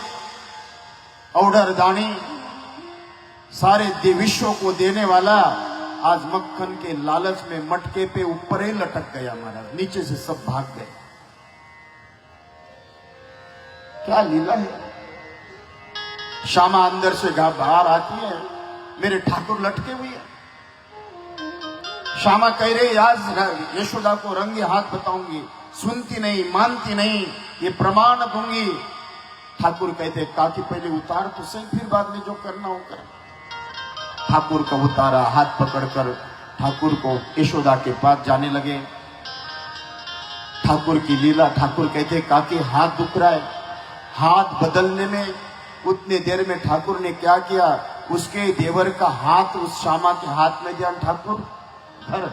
औडर दानी, सारे विश्व को देने वाला आज मक्खन के लालच में मटके पे ऊपर ही लटक गया। महाराज नीचे से सब भाग गए। क्या लीला है। श्यामा अंदर से बाहर आती है, मेरे ठाकुर लटके हुए हैं। श्यामा कह रही आज यशोदा को रंगे हाथ बताऊंगी, सुनती नहीं, मानती नहीं, ये प्रमाण दूंगी। ठाकुर कहते काकी पहले उतार तो सही, फिर बाद में जो करना हो कर। ठाकुर का उतारा, हाथ पकड़कर ठाकुर को यशोदा के पास जाने लगे। ठाकुर की लीला, ठाकुर कहते काकी हाथ दुख रहा है। हाथ बदलने में उतने देर में ठाकुर ने क्या किया, उसके देवर का हाथ उस श्यामा के हाथ में दिया। ठाकुर धर।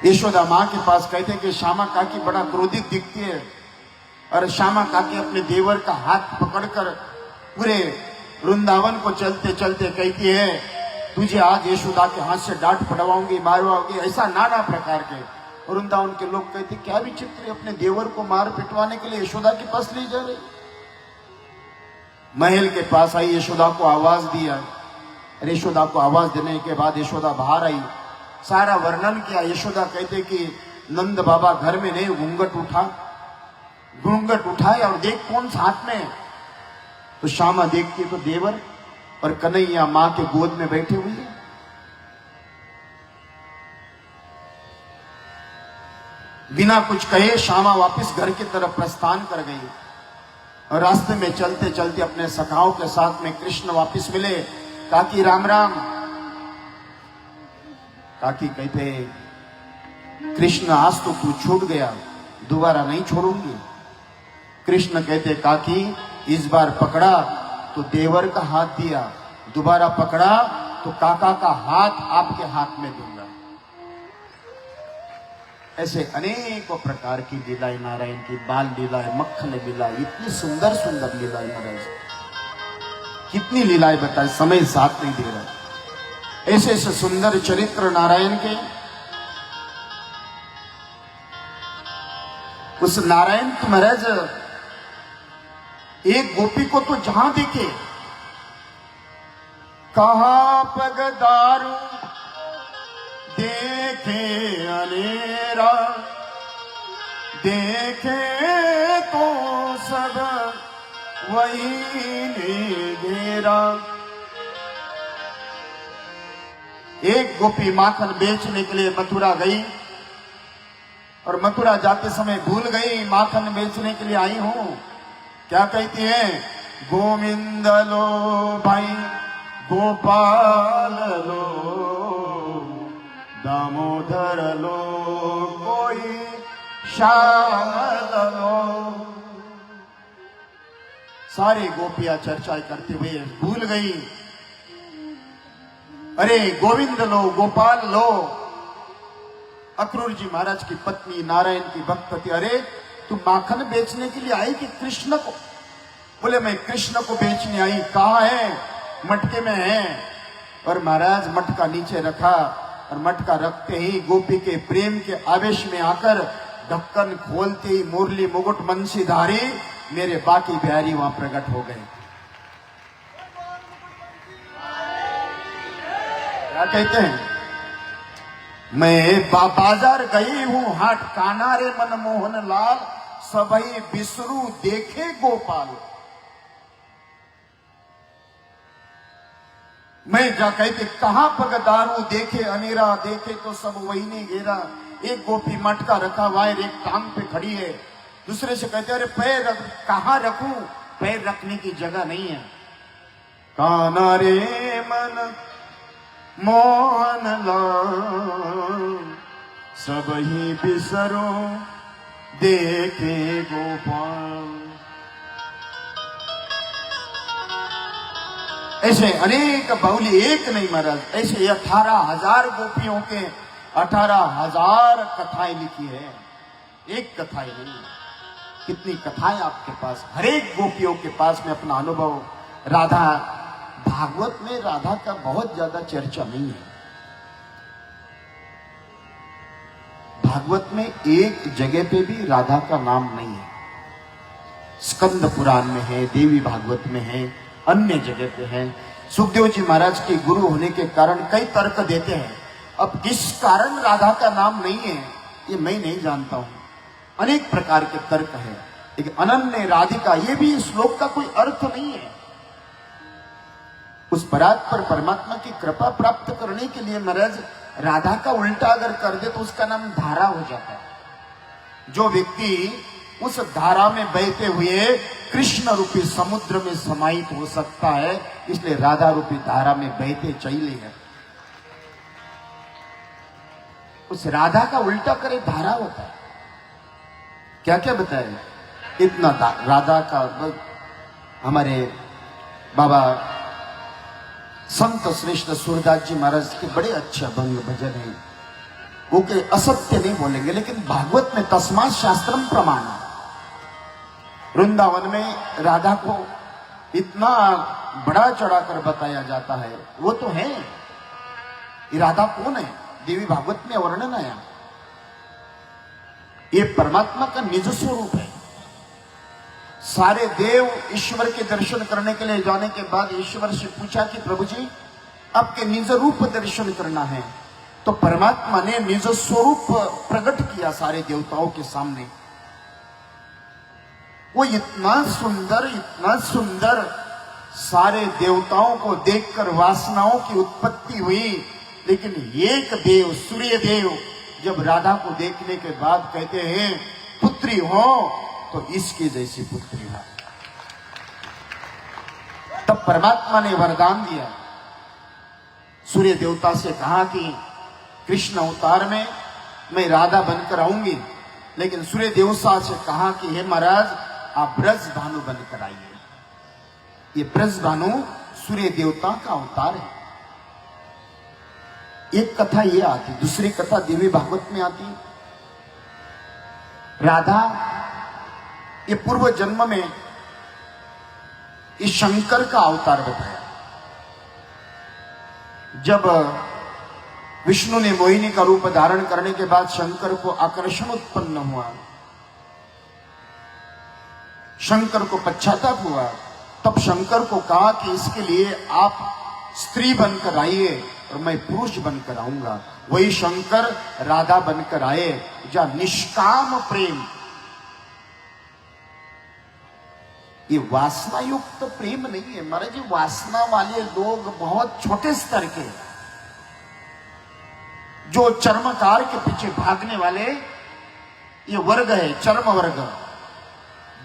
यशोदा मां के पास कहते कि श्यामा काकी बड़ा क्रोधित दिखती है और श्यामा काकी अपने देवर का हाथ पकड़कर पूरे वृंदावन को चलते चलते कहती है तुझे आज यशोदा के हाथ से डांट पड़वाऊंगी, मारवाऊंगी। ऐसा नाना प्रकार के वृंदावन के लोग कहते क्या विचित्र है, अपने देवर को मार पिटवाने के लिए यशोदा के पास ले जा रही। महल के पास आई, यशोदा को आवाज दिया। यशोदा को आवाज देने के बाद यशोदा बाहर आई, सारा वर्णन किया। यशोदा कहते कि नंद बाबा घर में नहीं, घूंघट उठा, घूंघट उठाए और देख कौन सा हाथ में। तो श्यामा देखती तो देवर और कन्हैया मां के गोद में बैठे हुए हैं। बिना कुछ कहे श्यामा वापस घर की तरफ प्रस्थान कर गई और रास्ते में चलते चलते अपने सखाओं के साथ में कृष्ण वापस मिले। काकी राम राम। काकी कहते कृष्ण आज तो तू छूट गया, दोबारा नहीं छोड़ूंगी। कृष्ण कहते काकी इस बार पकड़ा तो देवर का हाथ दिया, दोबारा पकड़ा तो काका का हाथ आपके हाथ में दूंगा। ऐसे अनेकों प्रकार की लीलाएं नारायण की, बाल लीलाएं, मक्खन लीला, इतनी सुंदर सुंदर लीलाएं महाराज, कितनी लीलाएं बताए, समय साथ नहीं दे रहा। ऐसे ऐसे सुंदर चरित्र नारायण के। उस नारायण की महाराज एक गोपी को तो जहां देखे, कहा पगदारू देखे अनेरा, देखे तो सब वही ने घेरा। एक गोपी माखन बेचने के लिए मथुरा गई और मथुरा जाते समय भूल गई माखन बेचने के लिए आई हूं। क्या कहती है? गोविंद लो भाई गोपाल लो, दामोदर लो कोई श्यामल लो। सारी गोपियां चर्चा करते हुए भूल गई। अरे गोविंद लो गोपाल लो। अक्रूर जी महाराज की पत्नी नारायण की भक्त थी। अरे तू माखन बेचने के लिए आई कि कृष्ण को? बोले मैं कृष्ण को बेचने आई। कहाँ है? मटके में है। और महाराज मटका नीचे रखा और मटका रखते ही गोपी के प्रेम के आवेश में आकर ढक्कन खोलते ही मुरली मुकुट बंशीधारी मेरे बाकी बिहारी वहां प्रकट हो गए। क्या कहते हैं? मैं बाजार गई हूं हाट, काना रे मनमोहन लाल, सबई बिसरू देखे गोपाल। मैं जा कहते कहां पगदारू देखे अनेरा, देखे तो सब वही ने घेरा। एक गोपी मटका रखा वायर एक टांग पे खड़ी है, दूसरे से कहते अरे पैर रख, कहां रखूं? पैर रखने की जगह नहीं है। काना रे मन मोहन लाल, सब ही बिसरो देखे गोपाल। ऐसे अनेक बाउली, एक नहीं महाराज, ऐसे 18,000 गोपियों के 18,000 कथाएं लिखी है। एक कथा ही नहीं, कितनी कथाएं आपके पास। हर एक गोपियों के पास में अपना अनुभव। राधा भागवत में राधा का बहुत ज्यादा चर्चा नहीं है। भागवत में एक जगह पे भी राधा का नाम नहीं है। स्कंद पुराण में है, देवी भागवत में है, अन्य जगह पे है। सुखदेव जी महाराज के गुरु होने के कारण कई तर्क देते हैं। अब किस कारण राधा का नाम नहीं है ये मैं नहीं जानता हूं। अनेक प्रकार के तर्क है, लेकिन अनन्य राधिका ये भी श्लोक का कोई अर्थ नहीं है। उस परात पर परमात्मा की कृपा प्राप्त करने के लिए महाराज राधा का उल्टा अगर कर दे तो उसका नाम धारा हो जाता है। जो व्यक्ति उस धारा में बहते हुए कृष्ण रूपी समुद्र में समाहित हो सकता है, इसलिए राधा रूपी धारा में बहते चले हैं। उस राधा का उल्टा करे धारा होता है। क्या क्या बताए? इतना राधा का हमारे बाबा संत श्रेष्ठ सूरदास जी महाराज के बड़े अच्छे अभंग भजन है। वो के असत्य नहीं बोलेंगे, लेकिन भागवत में तस्मात् शास्त्रम प्रमाण। वृंदावन में राधा को इतना बड़ा चढ़ाकर बताया जाता है। वो तो है, ये राधा कौन है? देवी भागवत में वर्णन आया, ये परमात्मा का निज स्वरूप है। सारे देव ईश्वर के दर्शन करने के लिए जाने के बाद ईश्वर से पूछा कि प्रभु जी आपके निज रूप दर्शन करना है, तो परमात्मा ने निज स्वरूप प्रकट किया सारे देवताओं के सामने। वो इतना सुंदर सारे देवताओं को देखकर वासनाओं की उत्पत्ति हुई। लेकिन एक देव सूर्य देव जब राधा को देखने के बाद कहते हैं पुत्री हो तो इसकी जैसी पुत्री है। तब परमात्मा ने वरदान दिया, सूर्य देवता से कहा कि कृष्ण अवतार में मैं राधा बनकर आऊंगी, लेकिन सूर्य देवता से कहा कि हे महाराज आप ब्रज भानु बनकर आइए। ये ब्रज भानु सूर्य देवता का अवतार है। एक कथा ये आती, दूसरी कथा देवी भागवत में आती। राधा ये पूर्व जन्म में इस शंकर का अवतार बताया। जब विष्णु ने मोहिनी का रूप धारण करने के बाद शंकर को आकर्षण उत्पन्न हुआ, शंकर को पश्चाताप हुआ, तब शंकर को कहा कि इसके लिए आप स्त्री बनकर आइए और मैं पुरुष बनकर आऊंगा। वही शंकर राधा बनकर आए, जहां निष्काम प्रेम, ये वासना युक्त प्रेम नहीं है महाराज जी। वासना वाले लोग बहुत छोटे स्तर के, जो चर्मकार के पीछे भागने वाले ये वर्ग है, चर्म वर्ग,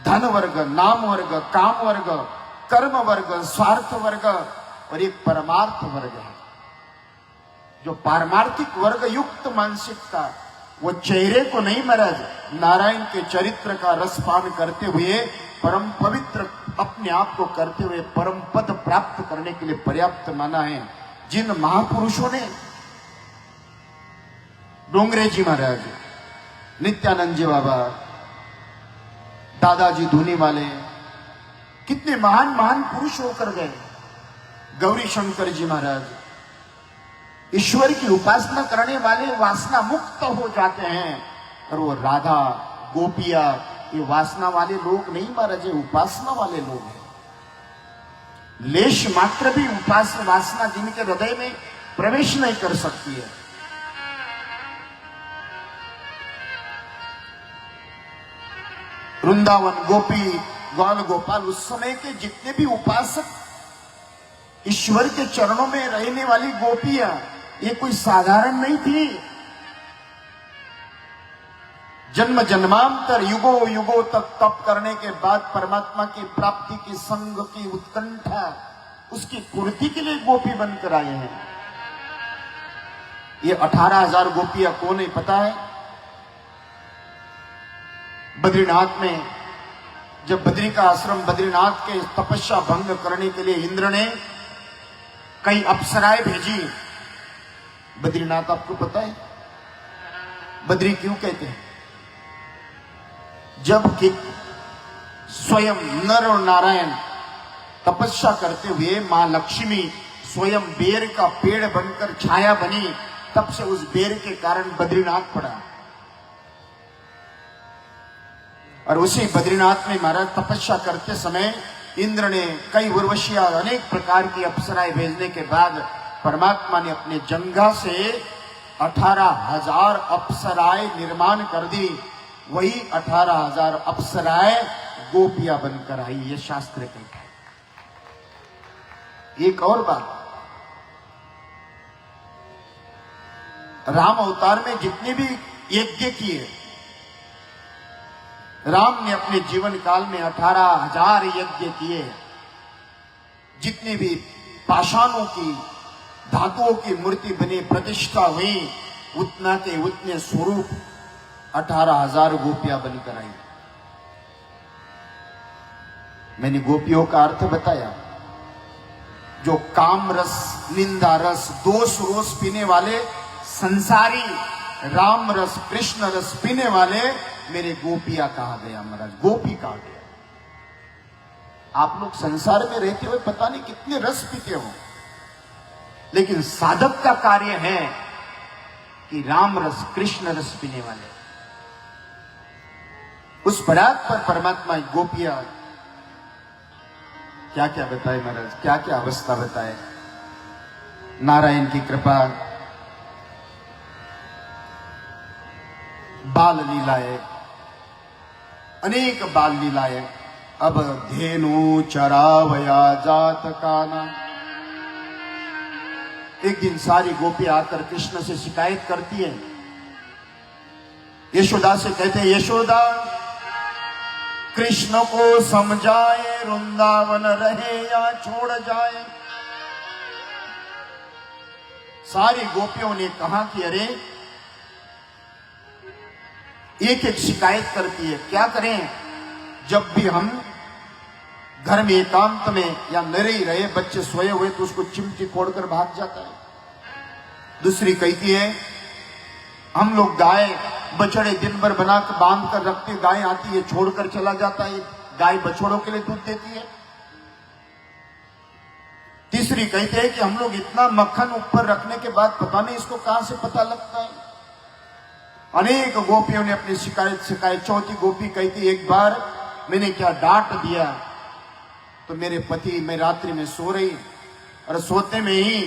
धन वर्ग, नाम वर्ग, काम वर्ग, कर्म वर्ग, स्वार्थ वर्ग और एक परमार्थ वर्ग है। जो पारमार्थिक वर्ग युक्त मानसिकता, वो चेहरे को नहीं महाराज, नारायण के चरित्र का रसपान करते हुए परम पवित्र अपने आप को करते हुए परम पद प्राप्त करने के लिए पर्याप्त माना है। जिन महापुरुषों ने, डोंगरे जी महाराज, नित्यानंद जी बाबा, दादाजी धूनी वाले, कितने महान महान पुरुष होकर गए। गौरी शंकर जी महाराज, ईश्वर की उपासना करने वाले वासना मुक्त हो जाते हैं। और वो राधा, गोपिया, ये वासना वाले लोग नहीं महाराज, ये उपासना वाले लोग हैं। लेश मात्र भी उपासना वासना जिनके हृदय में प्रवेश नहीं कर सकती है। वृंदावन गोपी, ग्वाल गोपाल, उस समय के जितने भी उपासक, ईश्वर के चरणों में रहने वाली गोपियां, ये कोई साधारण नहीं थी। जन्म जन्मांतर युगों युगों तक तप करने के बाद परमात्मा की प्राप्ति की संग की उत्कंठा, उसकी पूर्ति के लिए गोपी बनकर आए हैं। ये 18,000 गोपियां कौन है पता है? बद्रीनाथ में, जब बद्री का आश्रम, बद्रीनाथ के तपस्या भंग करने के लिए इंद्र ने कई अप्सराएं भेजी। बद्रीनाथ आपको पता है बद्री क्यों कहते हैं? जब कि स्वयं नर और नारायण तपस्या करते हुए मां लक्ष्मी स्वयं बेर का पेड़ बनकर छाया बनी, तब से उस बेर के कारण बद्रीनाथ पड़ा। और उसी बद्रीनाथ में महाराज तपस्या करते समय इंद्र ने कई उर्वशियां, अनेक प्रकार की अप्सराएं भेजने के बाद परमात्मा ने अपने जंघा से 18,000 अप्सराएं निर्माण कर दी। वही 18,000 अप्सराएं गोपियां बनकर आई, ये शास्त्र कहता है। एक और बात, राम अवतार में जितने भी यज्ञ किए, राम ने अपने जीवन काल में 18,000 यज्ञ किए। जितने भी पाषाणों की, धातुओं की मूर्ति बनी, प्रतिष्ठा हुई, उतना के उतने स्वरूप 18,000 गोपियां बनकर आई। मैंने गोपियों का अर्थ बताया। जो काम रस, निंदा रस, दोष रोष पीने वाले संसारी, राम रस, कृष्ण रस पीने वाले मेरे गोपिया कहा गया महाराज, गोपी कहा गया। आप लोग संसार में रहते हुए पता नहीं कितने रस पीते हो, लेकिन साधक का कार्य है कि राम रस, कृष्ण रस पीने वाले। उस परात पर परमात्मा गोपिया क्या क्या बताए महाराज, क्या क्या अवस्था बताए। नारायण की कृपा, बाल लीलाएं, अनेक बाल लीलाएं। अब धेनु चरावया जात काना। एक दिन सारी गोपी आकर कृष्ण से शिकायत करती है। यशोदा से कहते हैं, यशोदा कृष्ण को समझाए, वृंदावन रहे या छोड़ जाए। सारी गोपियों ने कहा कि अरे एक एक शिकायत करती है, क्या करें? जब भी हम घर में एकांत में या नरे ही रहे, बच्चे सोए हुए तो उसको चिमटी तोड़कर भाग जाता है। दूसरी कहती है, हम लोग गाय बछड़े दिन भर बनाकर बांध कर रखते, गाय आती है छोड़कर चला जाता है, गाय बछड़ों के लिए दूध देती है। तीसरी कहते हैं कि हम लोग इतना मक्खन ऊपर रखने के बाद पता नहीं इसको कहां से पता लगता है। अनेक गोपियों ने अपनी शिकायत। चौथी गोपी कहती, एक बार मैंने क्या डांट दिया, तो मेरे पति, मैं रात्रि में सो रही और सोते में ही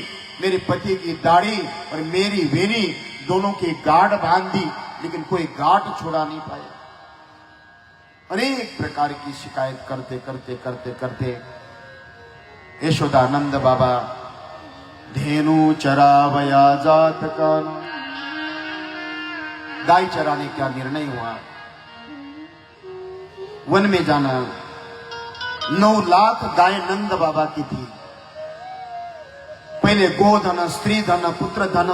मेरे पति की दाढ़ी और मेरी वेनी दोनों की गांठ बांध दी, लेकिन कोई गांठ छुड़ा नहीं पाया। अनेक प्रकार की शिकायत करते करते करते करते यशोदानंद बाबा धेनु चरावया जात कान, गाय चराने का निर्णय हुआ, वन में जाना। 9 लाख गाय नंद बाबा की थी। पहले गोधन, स्त्री धन, पुत्र धन,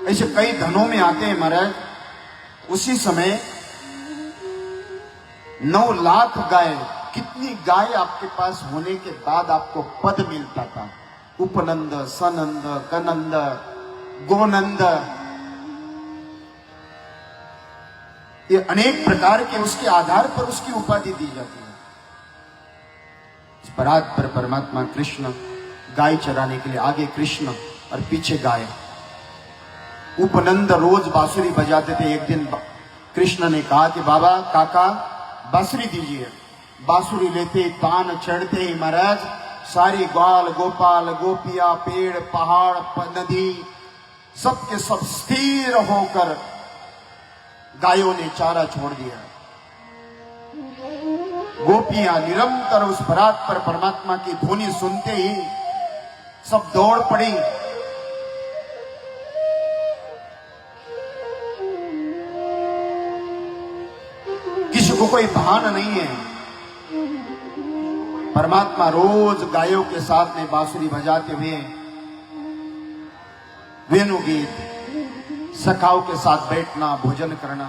ऐसे कई धनों में आते हैं महाराज। उसी समय 9 लाख गाय, कितनी गाय आपके पास होने के बाद आपको पद मिलता था? उपनंद, सनंद, कनंद, गोनंद, ये अनेक प्रकार के उसके आधार पर उसकी उपाधि दी जाती है। इस परात पर परमात्मा कृष्ण गाय चराने के लिए आगे कृष्ण और पीछे गाय। उपनंद रोज बांसुरी बजाते थे। एक दिन कृष्ण ने कहा कि बाबा, काका, बांसुरी दीजिए। बांसुरी लेते, तान चढ़ते ही महाराज सारी ग्वाल, गोपाल, गोपिया, पेड़, पहाड़, नदी, सबके सब स्थिर होकर गायों ने चारा छोड़ दिया। गोपियां निरंतर उस बरात पर परमात्मा की ध्वनि सुनते ही सब दौड़ पड़ी। किसी को कोई भान नहीं है। परमात्मा रोज गायों के साथ में बांसुरी बजाते हुए वेणु गीत, सखाओं के साथ बैठना, भोजन करना।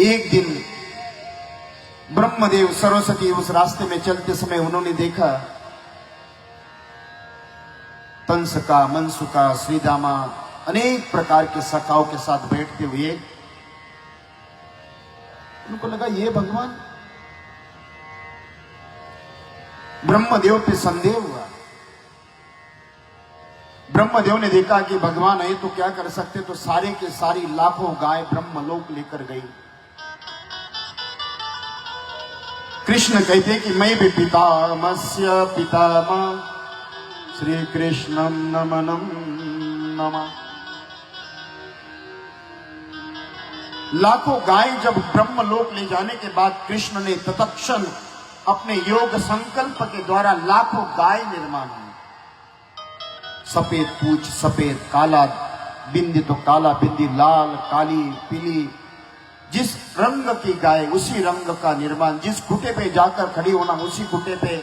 एक दिन ब्रह्मदेव सरस्वती उस रास्ते में चलते समय उन्होंने देखा तंसका, मनसुका, श्रीदामा, अनेक प्रकार के सखाओं के साथ बैठते हुए। उनको लगा ये भगवान। ब्रह्मदेव पे संदेह हुआ। ब्रह्मदेव ने देखा कि भगवान है तो क्या कर सकते, तो सारे के सारी लाखों गाय ब्रह्मलोक लेकर गई। कृष्ण कहते कि मैं भी पितामस्य पितामह श्री कृष्णम नमनम नमः। लाखों गाय जब ब्रह्मलोक ले जाने के बाद कृष्ण ने तत्क्षण अपने योग संकल्प के द्वारा लाखों गाय निर्माण हुई। सफेद पूछ, सफेद काला बिंदी, तो काला बिंदी, लाल, काली, पीली, जिस रंग की गाय उसी रंग का निर्माण। जिस खूंटे पे जाकर खड़ी होना उसी खूंटे पे,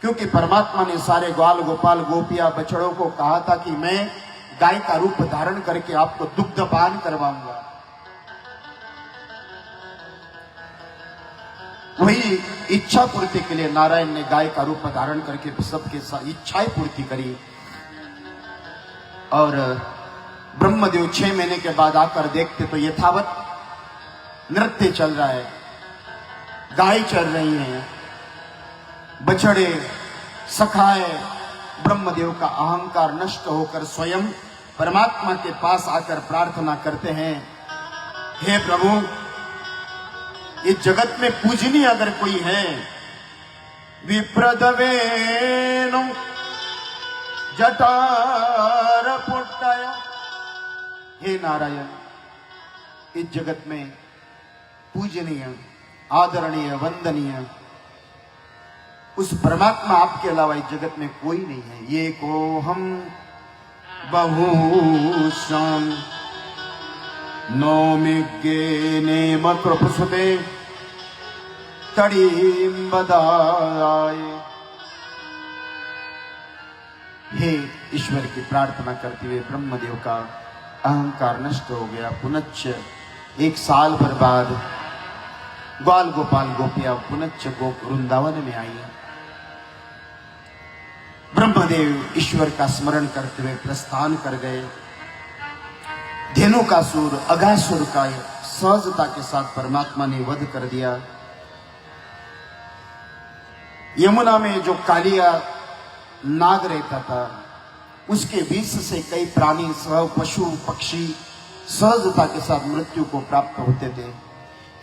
क्योंकि परमात्मा ने सारे ग्वाल, गोपाल, गोपिया, बछड़ों को कहा था कि मैं गाय का रूप धारण करके आपको दुग्धपान करवाऊंगा। वही इच्छा पूर्ति के लिए नारायण ने गाय का रूप धारण करके सबके इच्छाएं पूर्ति करी। और ब्रह्मदेव 6 महीने के बाद आकर देखते तो यथावत नृत्य चल रहा है, गाय चल रही हैं, बछड़े, सखाए। ब्रह्मदेव का अहंकार नष्ट होकर स्वयं परमात्मा के पास आकर प्रार्थना करते हैं, हे प्रभु, इस जगत में पूजनीय अगर कोई है, विप्रदवेनु जटार पुट्टय, हे नारायण, इस जगत में पूजनीय, आदरणीय, वंदनीय उस परमात्मा आपके अलावा इस जगत में कोई नहीं है। ये को हम बहुश्याम नौमिज्ञे नेम कृपसुते तड़ीम बदाय। हे ईश्वर की प्रार्थना करते हुए ब्रह्मदेव का अहंकार नष्ट हो गया। पुनश्च 1 साल भर बाद ग्वाल, गोपाल, गोपिया पुनश्च वृंदावन में आई। ब्रह्मदेव ईश्वर का स्मरण करते हुए प्रस्थान कर गए। धेनुकासुर, अघासुर का सहजता के साथ परमात्मा ने वध कर दिया। यमुना में जो कालिया नाग रहता था, उसके विष से कई प्राणी पशु पक्षी सहजता के साथ मृत्यु को प्राप्त होते थे।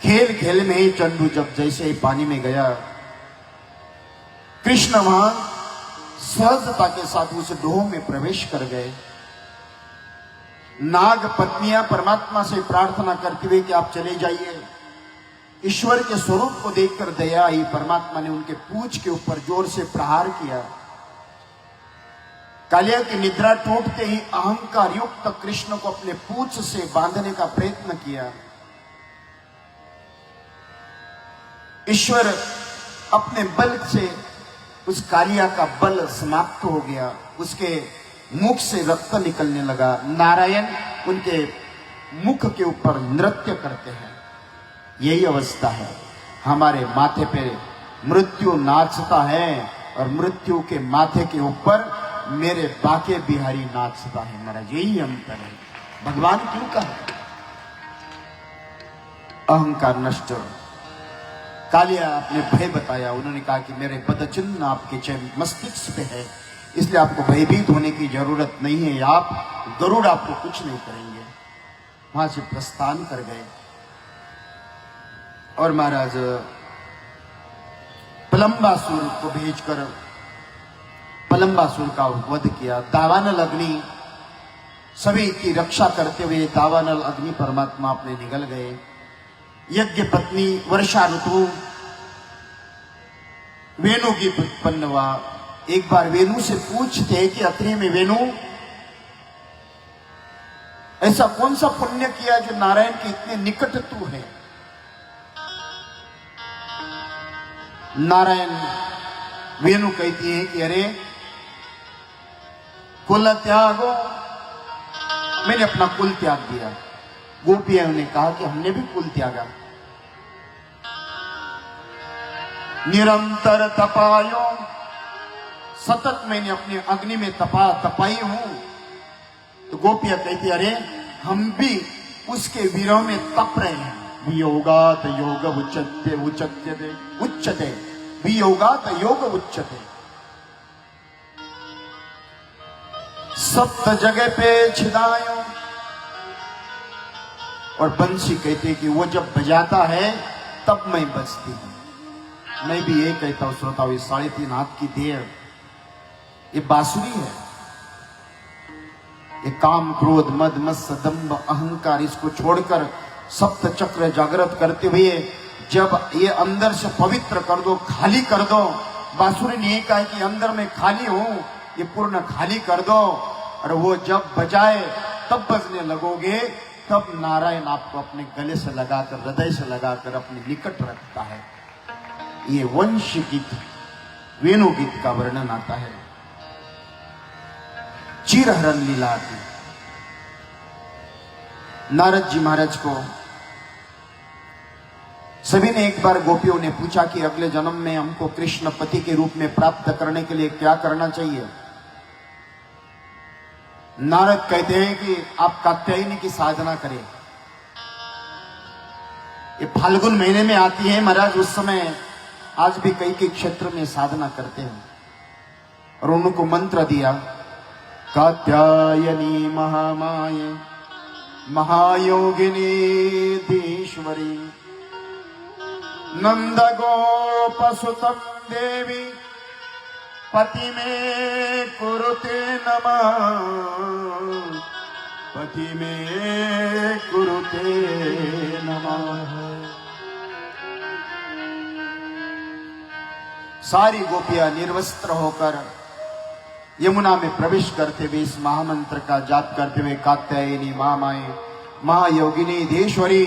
खेल खेल में ही चंदू जब जैसे ही पानी में गया, कृष्ण वहां सहजता के साथ उस डोह में प्रवेश कर गए। नाग पत्नियां परमात्मा से प्रार्थना करते हुए कि आप चले जाइए। ईश्वर के स्वरूप को देखकर दया आई, परमात्मा ने उनके पूंछ के ऊपर जोर से प्रहार किया। कालिया की निद्रा टूटते ही अहंकार युक्त कृष्ण को अपने पूंछ से बांधने का प्रयत्न किया। ईश्वर अपने बल से उस कालिया का बल समाप्त हो गया, उसके मुख से रक्त निकलने लगा। नारायण उनके मुख के ऊपर नृत्य करते हैं। यही अवस्था है, हमारे माथे पे मृत्यु नाचता है और मृत्यु के माथे के ऊपर मेरे बाके बिहारी नाचता है। महाराज यही अंतर है। भगवान क्यों कहा अहंकार नष्ट। कालिया आपने भय बताया, उन्होंने कहा कि मेरे पदचिन्ह आपके मस्तिष्क पे है, इसलिए आपको भयभीत होने की जरूरत नहीं है। आप गरुड़ आपको कुछ नहीं करेंगे। वहां से प्रस्थान कर गए और महाराज पलंबासुर को भेजकर पलंबासुर का वध किया। दावानल अग्नि सभी की रक्षा करते हुए दावानल अग्नि परमात्मा अपने निगल गए। यज्ञ पत्नी वर्षा ऋतु वेणु की उत्पन्न हुआ। एक बार वेणु से पूछते कि अत्रि में वेणु, ऐसा कौन सा पुण्य किया जो नारायण के इतने निकट तू है? नारायण वेणु कहती है कि अरे कुल त्यागो, मैंने अपना कुल त्याग दिया। गोपियों ने कहा कि हमने भी कुल त्यागा। निरंतर तपायो, सतत मैंने अपने अग्नि में तपाई हूं। तो गोपियां कहती अरे हम भी उसके विरह में तप रहे हैं। वियोगात योग उच्यते उच्यते उच्यते, वियोगात योग उच्यते। सप्त जगह पे छिदायो। और बंसी कहते कि वो जब बजाता है तब मैं बजती हूं। मैं भी ये कहता हूं श्रोताओं, 3.5 हाथ की देह ये बांसुरी है। ये काम क्रोध मद मत्सर दंभ अहंकार, इसको छोड़कर सप्त चक्र जागृत करते हुए जब ये अंदर से पवित्र कर दो, खाली कर दो। बांसुरी ने कहा है कि अंदर में खाली हूं, ये पूर्ण खाली कर दो। और वो जब बजाए तब बजने लगोगे, तब नारायण आपको अपने गले से लगाकर, हृदय से लगाकर अपने निकट रखता है। ये वंश गीत, वेणु गीत का वर्णन आता है। चीरहरण लीला आती। नारद जी महाराज को सभी ने एक बार गोपियों ने पूछा कि अगले जन्म में हमको कृष्ण पति के रूप में प्राप्त करने के लिए क्या करना चाहिए? नारद कहते हैं कि आप कात्यायनी की साधना करें। ये फाल्गुन महीने में आती है महाराज, उस समय आज भी कई क्षेत्र में साधना करते हैं। और उनको मंत्र दिया, कात्यायनी महामाये महायोगिनी धीश्वरी नंद गोपसुतम देवी पति में कुरुते नमः, पति में कुरुते नमः। सारी गोपियां निर्वस्त्र होकर यमुना में प्रवेश करते हुए इस महामंत्र का जाप करते हुए कात्यायनी महामाये महायोगिनी देश्वरी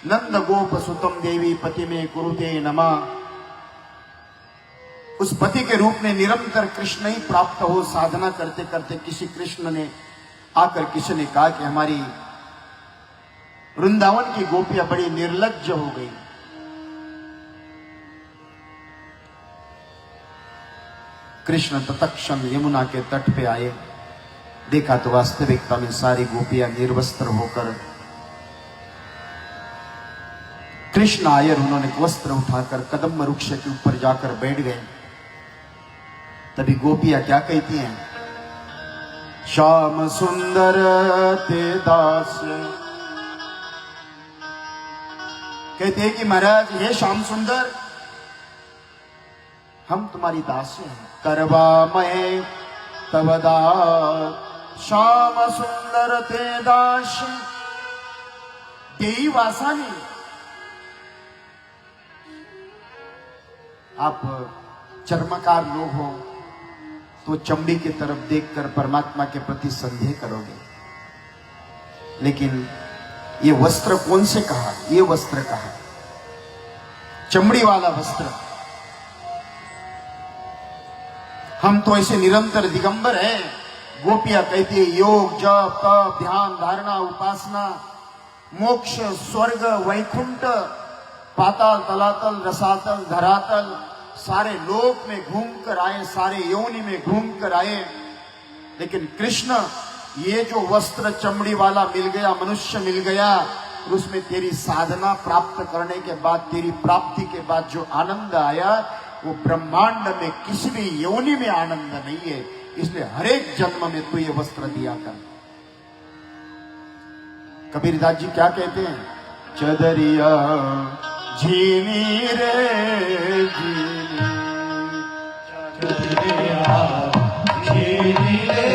नंद गोप सुतम देवी पति में कुरुते नमः। उस पति के रूप में निरंतर कृष्ण ही प्राप्त हो। साधना करते करते किसी कृष्ण ने आकर किसी ने कहा कि हमारी वृंदावन की गोपियां बड़ी निर्लज्ज हो गई। कृष्ण तत्क्षण यमुना के तट पे आए, देखा तो वास्तविकता में सारी गोपियां निर्वस्त्र होकर कृष्ण आए। उन्होंने वस्त्र उठाकर कदम वृक्ष के ऊपर जाकर बैठ गए। तभी गोपियां क्या कहती हैं? श्याम सुंदर ते दास, कहते हैं कि महाराज हे श्याम सुंदर, हम तुम्हारी दास हैं। करवा मैं तव दास, श्याम सुंदर ते दास, देई वासानी। आप चर्मकार लोग हो तो चमड़ी की तरफ देखकर परमात्मा के प्रति संदेह करोगे, लेकिन ये वस्त्र कौन से कहा? ये वस्त्र कहा, चमड़ी वाला वस्त्र। हम तो ऐसे निरंतर दिगंबर हैं। गोपियां कहती है योग जप तप ध्यान धारणा उपासना मोक्ष स्वर्ग वैकुंठ पाताल तलातल रसातल धरातल सारे लोक में घूम कर आए, सारे योनि में घूम कर आए, लेकिन कृष्ण ये जो वस्त्र चमड़ी वाला मिल गया, मनुष्य मिल गया, उसमें तेरी साधना प्राप्त करने के बाद, तेरी प्राप्ति के बाद जो आनंद आया वो ब्रह्मांड में किसी भी योनि में आनंद नहीं है। इसलिए हर एक जन्म में तू ये वस्त्र दिया कर। कबीरदास जी क्या कहते हैं? चदरिया झीनी रे झीनी, चदरिया झीनी रे,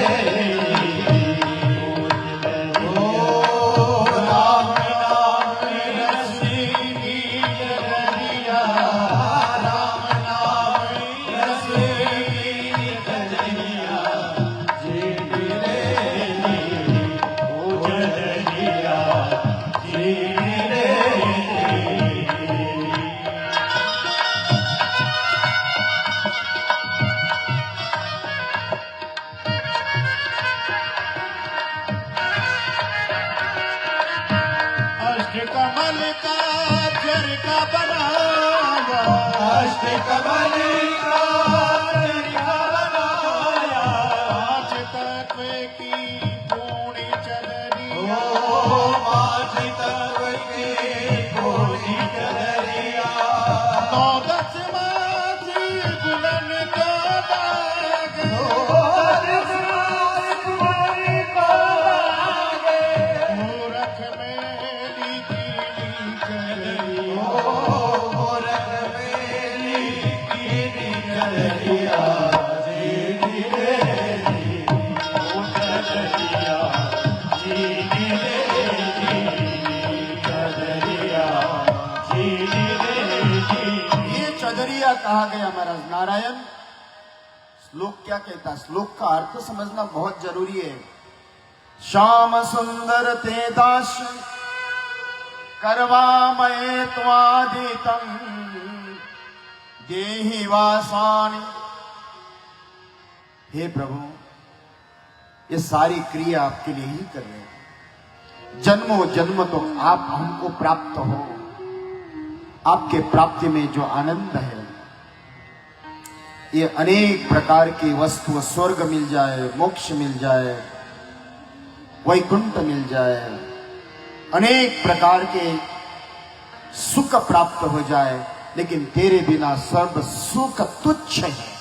कमल का झरका बनाया, अष्ट कमल का झरका बनाया, पांच तत्व की पूरी चदरी, पांच तत्व की पूरी चदरिया, नौ दस मास गुलन का दाग, मूरख मेरी कीनी चदरिया, मूरख मेरी कीनी चदरिया, जीनी रे ओ चदरिया, जीनी रे चदरिया, जीनी रे। ये चदरिया कहा गया महाराज। नारायण श्लोक क्या कहता है? श्लोक का अर्थ समझना बहुत जरूरी है। श्याम सुंदर ते दास, करवा मये त्वादितम, देहि वासानि। हे प्रभु, ये सारी क्रिया आपके लिए ही कर रहे हैं। जन्मों जन्म तो आप हमको प्राप्त हो, आपके प्राप्ति में जो आनंद है, ये अनेक प्रकार की वस्तु, स्वर्ग मिल जाए, मोक्ष मिल जाए, वैकुंठ मिल जाए, अनेक प्रकार के सुख प्राप्त हो जाए, लेकिन तेरे बिना सर्व सुख तुच्छ है।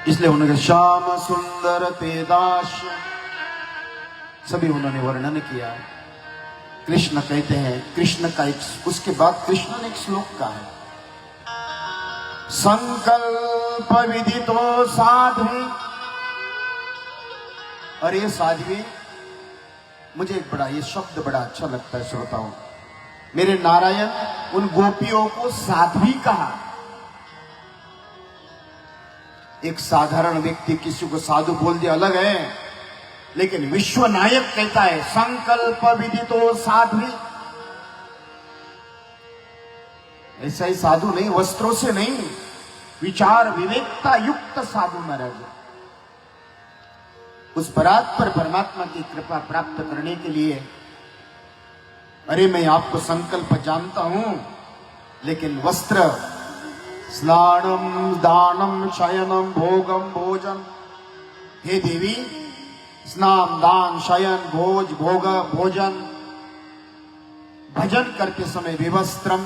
इसलिए उन्होंने श्याम सुंदर ते दास सभी उन्होंने वर्णन किया। कृष्ण कहते हैं, कृष्ण का एक, उसके बाद कृष्ण ने एक श्लोक कहा है, संकल्प विदितो साध्वी। और ये साध्वी, मुझे एक बड़ा ये शब्द बड़ा अच्छा लगता है श्रोताओं। मेरे नारायण उन गोपियों को साध्वी कहा। एक साधारण व्यक्ति किसी को साधु बोल दिया अलग है, लेकिन विश्व नायक कहता है संकल्प विदितो साध्वी। ऐसा ही साधु नहीं, वस्त्रों से नहीं, विचार विवेकता युक्त साधु महाराज। उस परात्पर परमात्मा की कृपा प्राप्त करने के लिए, अरे मैं आपको संकल्प जानता हूं, लेकिन वस्त्र, स्नानम दानम शयनम भोगम भोजन, हे देवी स्नान दान शयन भोज भोग भोजन, भजन करते समय विवस्त्रम,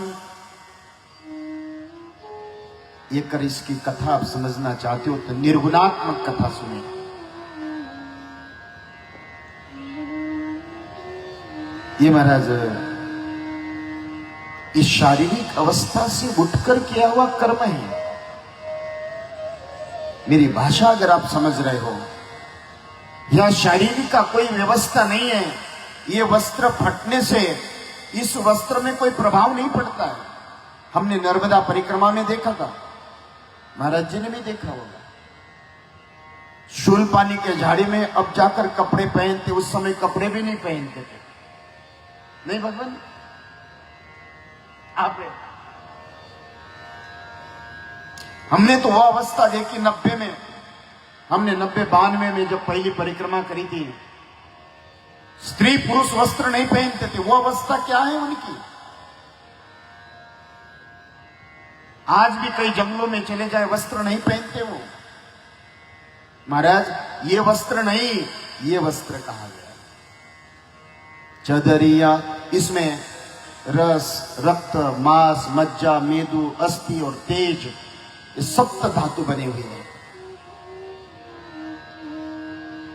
ये कर इसकी कथा आप समझना चाहते हो तो निर्गुणात्मक कथा सुने। ये महाराज इस शारीरिक अवस्था से उठकर किया हुआ कर्म है। मेरी भाषा अगर आप समझ रहे हो, यह शारीरिक का कोई व्यवस्था नहीं है। ये वस्त्र फटने से इस वस्त्र में कोई प्रभाव नहीं पड़ता है। हमने नर्मदा परिक्रमा में देखा था, महाराज जी ने भी देखा होगा। शूल पानी के झाड़ी में अब जाकर कपड़े पहनते, उस समय कपड़े भी नहीं पहनते थे। नहीं भगवान आप हमने तो वह अवस्था देखी 90 में, हमने 90-92 में जब पहली परिक्रमा करी थी, स्त्री पुरुष वस्त्र नहीं पहनते थे। वो अवस्था क्या है उनकी? आज भी कई जंगलों में चले जाए वस्त्र नहीं पहनते वो। महाराज ये वस्त्र नहीं, ये वस्त्र कहा गया चदरिया। इसमें रस, रक्त, मांस, मज्जा, मेदु, अस्थि और तेज, ये सप्त धातु बने हुए हैं।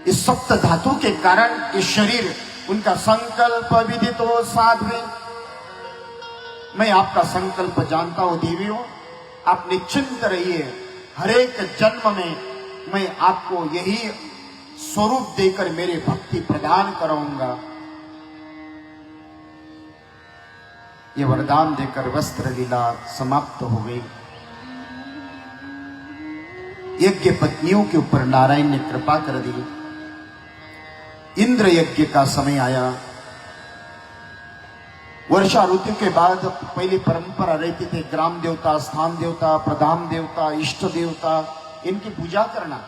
इस सप्त धातु के कारण ये शरीर, उनका संकल्प विदित हो साध्वे। मैं आपका संकल्प जानता हूं देवियों, आप निश्चिंत रहिए। हरेक जन्म में मैं आपको यही स्वरूप देकर मेरी भक्ति प्रदान कराऊंगा। ये वरदान देकर वस्त्र लीला समाप्त हो गई। यज्ञ पत्नियों के ऊपर नारायण ने कृपा कर दी। इंद्र यज्ञ का समय आया। वर्षा ऋतु के बाद पहली परंपरा रहती थी, ग्राम देवता, स्थान देवता, प्रधान देवता, इष्ट देवता, इनकी पूजा करना।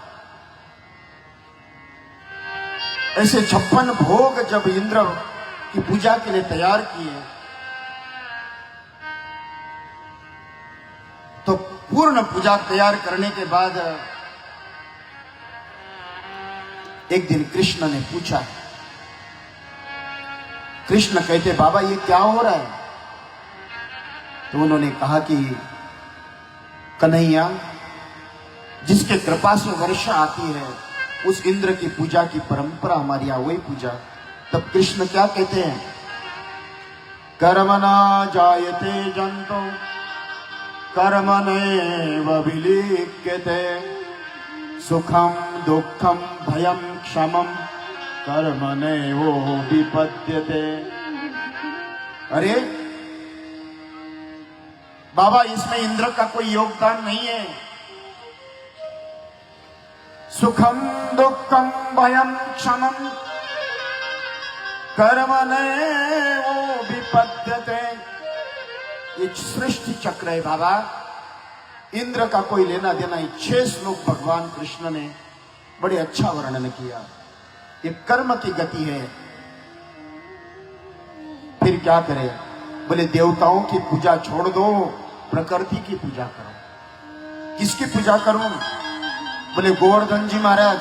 ऐसे 56 भोग जब इंद्र की पूजा के लिए तैयार किए तो पूर्ण पूजा तैयार करने के बाद एक दिन कृष्ण ने पूछा। कृष्ण कहते बाबा ये क्या हो रहा है? तो उन्होंने कहा कि कन्हैया, जिसके कृपा से वर्षा आती है उस इंद्र की पूजा की परंपरा हमारी यहाँ वही पूजा। तब कृष्ण क्या कहते हैं? कर्मणा जायते जंतो कर्मणैव विलिख्यते सुखम दुखम भयम क्षमम कर्मणैव विपद्यते। अरे बाबा, इसमें इंद्र का कोई योगदान नहीं है। सुखम दुखम भयम क्षमम कर्मणैव विपद्यते। ये सृष्टि चक्र है बाबा, इंद्र का कोई लेना देना ही। 6 श्लोक भगवान कृष्ण ने बड़े अच्छा वर्णन किया। ये कर्म की गति है। फिर क्या करें? बोले देवताओं की पूजा छोड़ दो, प्रकृति की पूजा करो। किसकी पूजा करूं? बोले गोवर्धन जी महाराज।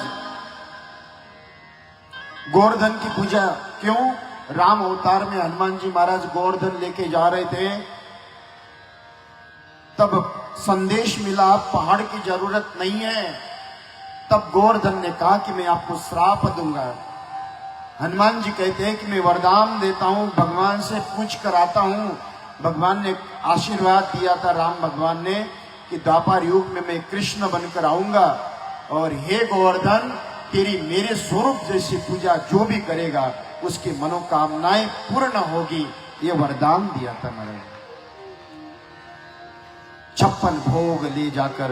गोवर्धन की पूजा क्यों? राम अवतार में हनुमान जी महाराज गोवर्धन लेके जा रहे थे, तब संदेश मिला आप पहाड़ की जरूरत नहीं है। तब गोवर्धन ने कहा कि मैं आपको श्राप दूंगा। हनुमान जी कहते हैं कि मैं वरदान देता हूं, भगवान से पूछ कर आता हूं। भगवान ने आशीर्वाद दिया था राम भगवान ने कि द्वापर युग में मैं कृष्ण बनकर आऊंगा और हे गोवर्धन, तेरी मेरे स्वरूप जैसी पूजा जो भी करेगा उसकी मनोकामनाएं पूर्ण होगी। ये वरदान दिया था मैंने। 56 भोग ले जाकर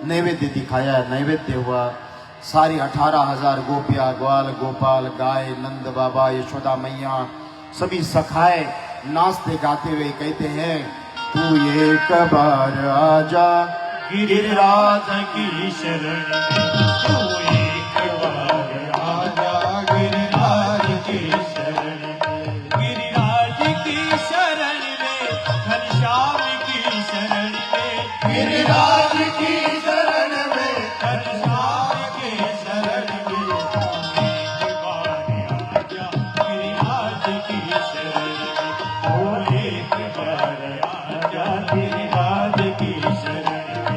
नैवेद्य दिखाया, नैवेद्य हुआ। सारी 18,000 गोपिया, ग्वाल गोपाल, गाय, नंद बाबा, यशोदा मैया, सभी सखाए नाचते गाते हुए कहते हैं, तू एक बार आजा गिरिराज की शरण में, तू एक बार आजा गिरिराज की शरण में, गिरिराज की शरण में, घनश्याम की शरण में, गिरिराज की शरण में, घनश्याम की शरण में, एक बार आजा गिरिराज की शरण में, ओ एक बार आजा गिरिराज की शरण में।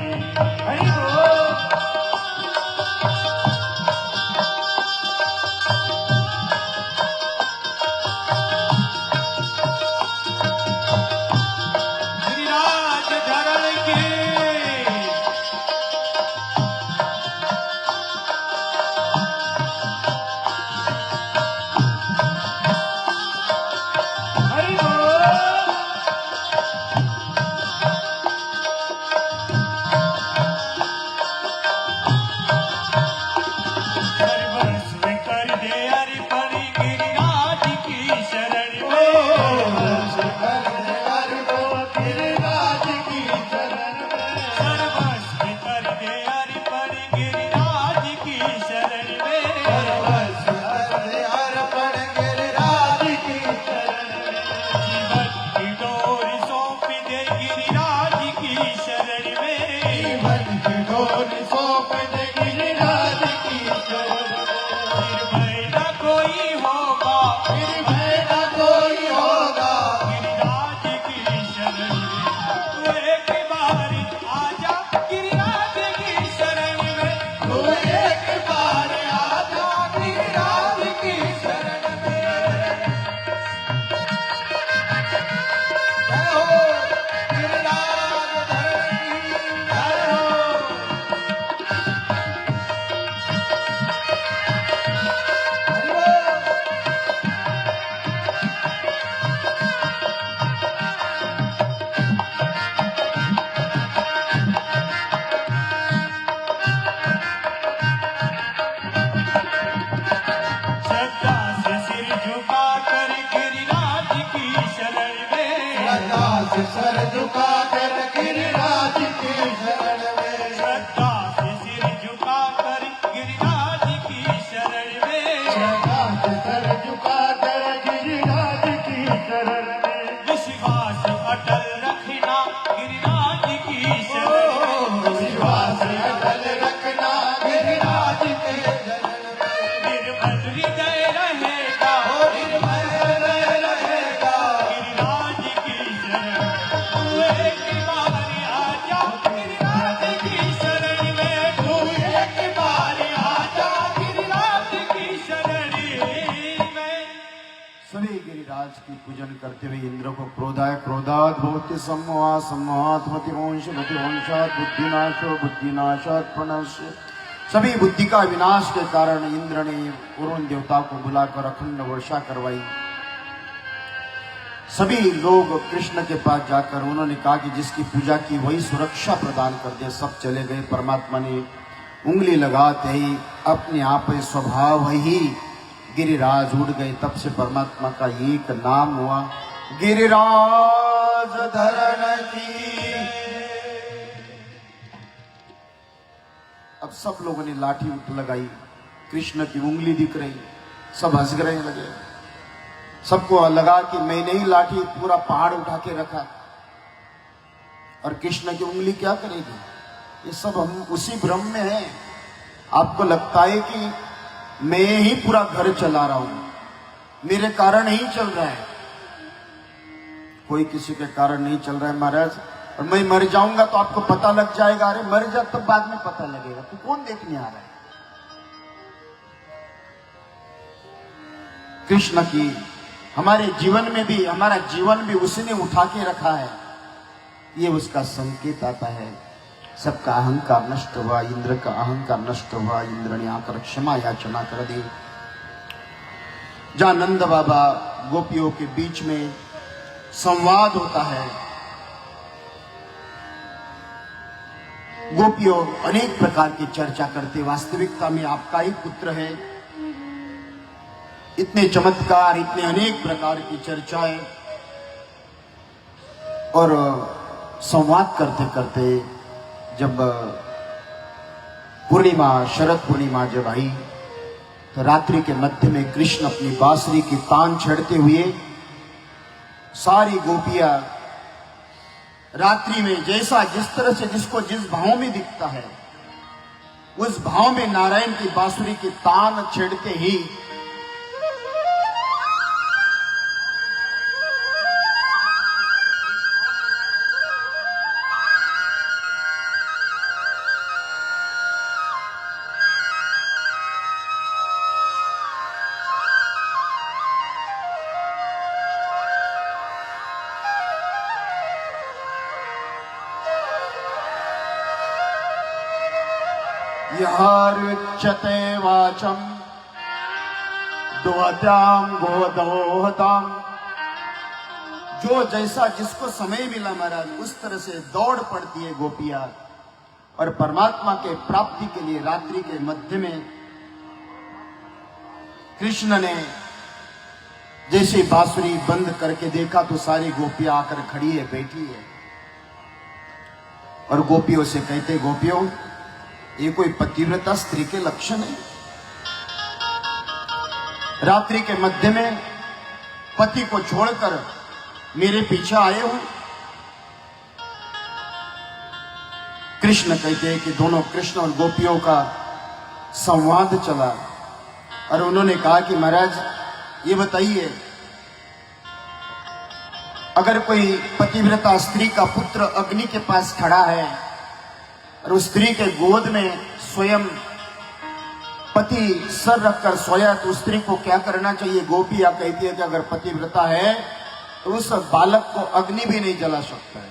सर झुकाकर गिरिराज की शरण में श्रद्धा से सिर झुकाकर गिरिराज की शरण में श्रद्धा से सर झुकाकर गिरिराज की शरण में विश्वास अटल रखना गिरिराज की शरण में विश्वास अटल रखना गिरिराज के शरण में निर्मल हृदय रहेगा निर्मल रहेगा गिरिराज की शरण तू एक बार आजा गिरिराज की शरण में तू एक बार आजा गिरिराज की शरण में सभी गिरिराज की पूजन करते हुए इंद्र को क्रोधाय क्रोधात भवति सम्मोहा सम्मोहात् मतिवंश मतिवंशात् बुद्धिनाशो बुद्धिनाशात् प्रणश्य। सभी बुद्धि का विनाश के कारण इंद्र ने वरुण देवता को बुलाकर अखंड वर्षा करवाई। सभी लोग कृष्ण के पास जाकर उन्होंने कहा कि जिसकी पूजा की वही सुरक्षा प्रदान कर दे। सब चले गए। परमात्मा ने उंगली लगाते ही अपने आप स्वभाव ही गिरिराज उड़ गए। तब से परमात्मा का एक नाम हुआ गिरिराज धरण की। अब सब लोगों ने लाठी उठ लगाई। कृष्ण की उंगली दिख रही। सब हंस रहे लगे। सबको लगा कि मैंने ही लाठी पूरा पहाड़ उठा के रखा और कृष्ण की उंगली क्या करेगी। ये सब हम उसी भ्रम में हैं। आपको लगता है कि मैं ही पूरा घर चला रहा हूं, मेरे कारण ही चल रहा है। कोई किसी के कारण नहीं चल रहा है महाराज। और मैं मर जाऊंगा तो आपको पता लग जाएगा। अरे मर जा तब बाद में पता लगेगा। तो कौन देखने आ रहा है। कृष्ण की हमारे जीवन में भी, हमारा जीवन भी उसने उठा के रखा है। ये उसका संकेत आता है। सबका अहंकार नष्ट हुआ। इंद्र का अहंकार नष्ट हुआ। इंद्र ने आकर क्षमा याचना कर दी। जहां नंद बाबा गोपियों के बीच में संवाद होता है। गोपियों अनेक प्रकार की चर्चा करते। वास्तविकता में आपका ही पुत्र है। इतने चमत्कार, इतने अनेक प्रकार की चर्चाएं और संवाद करते करते जब पूर्णिमा, शरद पूर्णिमा जब आई तो रात्रि के मध्य में कृष्ण अपनी बांसुरी की तान छेड़ते हुए सारी गोपियां रात्रि में जैसा जिस तरह से जिसको जिस भाव में दिखता है उस भाव में नारायण की बांसुरी की तान छेड़ते ही यहारुच्यते वाचम दोहत्याम गोदोहताम। जो जैसा जिसको समय मिला महाराज उस तरह से दौड़ पड़ती है गोपियां और परमात्मा के प्राप्ति के लिए रात्रि के मध्य में कृष्ण ने जैसे बांसुरी बंद करके देखा तो सारी गोपियां आकर खड़ी है, बैठी है और गोपियों से कहते, गोपियों ये कोई पतिव्रता स्त्री के लक्षण है। रात्रि के मध्य में पति को छोड़कर मेरे पीछे आए हो। कृष्ण कहते हैं कि दोनों कृष्ण और गोपियों का संवाद चला और उन्होंने कहा कि महाराज ये बताइए, अगर कोई पतिव्रता स्त्री का पुत्र अग्नि के पास खड़ा है और उस स्त्री के गोद में स्वयं पति सर रखकर सोया तो उस स्त्री को क्या करना चाहिए। गोपियां कहती है कि अगर पतिव्रता है तो उस बालक को अग्नि भी नहीं जला सकता है।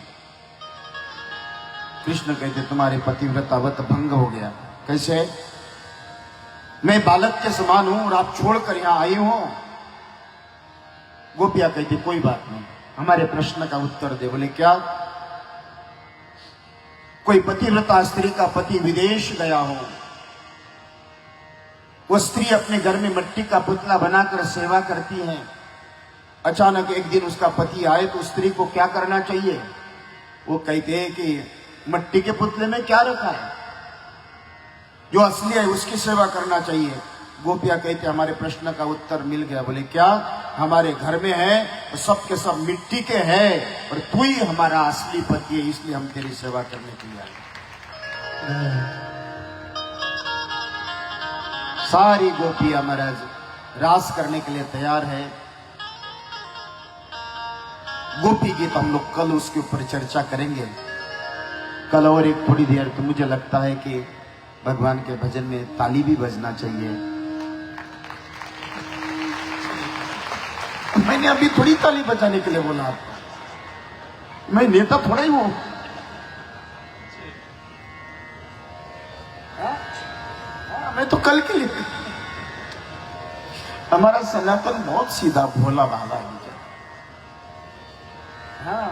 कृष्ण कहते तुम्हारी पतिव्रता व्रत भंग हो गया। कैसे? मैं बालक के समान हूं और आप छोड़कर यहां आई हो। गोपियां कहती कोई बात नहीं, हमारे प्रश्न का उत्तर दे। बोले क्या? कोई पतिव्रता स्त्री का पति विदेश गया हो, वो स्त्री अपने घर में मिट्टी का पुतला बनाकर सेवा करती है। अचानक एक दिन उसका पति आए तो स्त्री को क्या करना चाहिए? वो कहते हैं कि मिट्टी के पुतले में क्या रखा है, जो असली है उसकी सेवा करना चाहिए। गोपियां कहते हमारे प्रश्न का उत्तर मिल गया। बोले क्या, हमारे घर में है तो सब के सब मिट्टी के हैं और तू ही हमारा असली पति है, इसलिए हम तेरी सेवा करने के लिए आए। सारी गोपियां महाराज रास करने के लिए तैयार है। गोपी गीत हम लोग कल उसके ऊपर चर्चा करेंगे, कल और एक थोड़ी देर। तो मुझे लगता है कि भगवान के भजन में ताली भी बजना चाहिए। मैंने अभी थोड़ी ताली बजाने के लिए बोला आपको, मैं नेता थोड़ा ही हूं। मैं तो कल के लिए। हमारा सनातन बहुत सीधा भोला बाबा है। हाँ,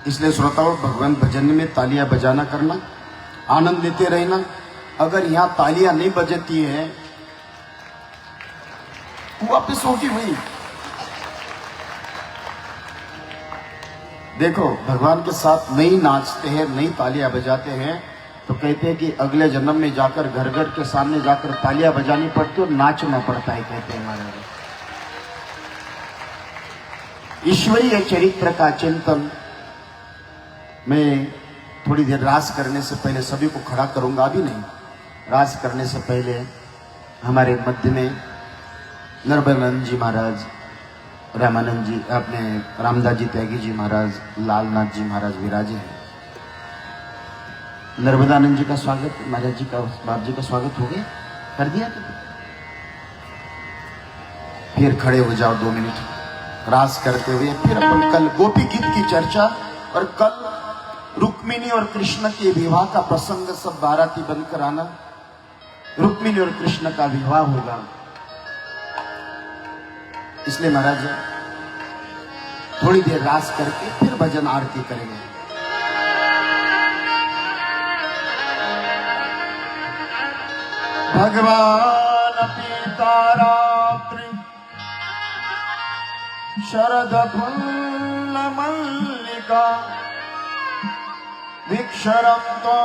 इसलिए श्रोताओं, भगवान भजन में तालियां बजाना करना, आनंद लेते रहना। अगर यहां तालियां नहीं बजती है वापिस होगी वही। देखो, भगवान के साथ नहीं नाचते हैं, नहीं तालियां बजाते हैं तो कहते हैं कि अगले जन्म में जाकर घर घर के सामने जाकर तालियां बजानी पड़ती और नाचना पड़ता है, कहते हैं महाराज। ईश्वरीय चरित्र का चिंतन मैं थोड़ी देर रास करने से पहले सभी को खड़ा करूंगा। अभी नहीं, रास करने से पहले हमारे मध्य में नर्मदानंद जी महाराज, रामानंद जी, अपने रामदास जी त्यागी जी महाराज, लालनाथ जी महाराज विराजे हैं। नर्मदानंद जी का स्वागत, महाराज जी का, बाप जी का स्वागत हो गया, कर दिया तो फिर खड़े हो जाओ 2 मिनट रास करते हुए। फिर अपन कल गोपी गीत की चर्चा और कल रुक्मिणी और कृष्ण के विवाह का प्रसंग, सब बाराती बनकर आना। रुक्मिणी और कृष्ण का विवाह होगा, इसलिए महाराज थोड़ी देर रास करके फिर भजन आरती करेंगे। भगवान पिता रात्रि शरद फुल्ल मल्लिका वीक्षरं तो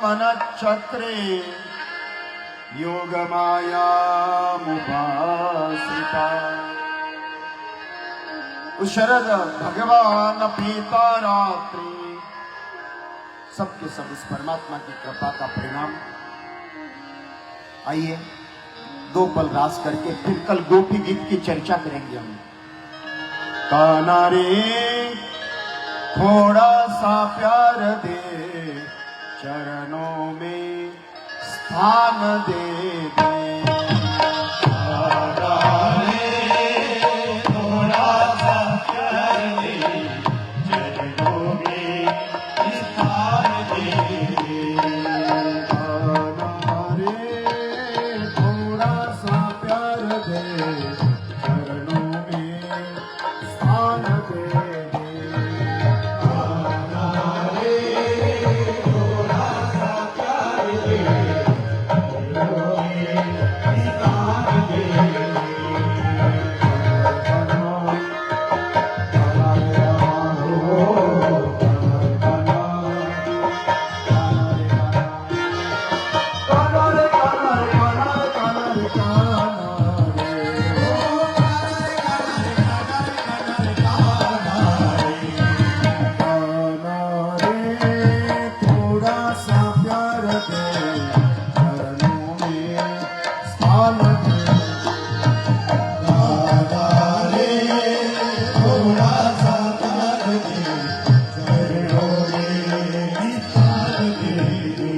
मनच्चक्रे योग माया मुपासिता। शरद भगवान पिता रात्रि, सबके सब उस परमात्मा की कृपा का परिणाम। आइए 2 पल रास करके फिर कल गोपी गीत की चर्चा करेंगे हम। कान्हा रे थोड़ा सा प्यार दे, चरणों में स्थान दे दे। थोड़ा सा प्यार दे, चरणों में स्थान दे दे। कान्हा रे थोड़ा सा प्यार दे, चरणों में स्थान दे दे।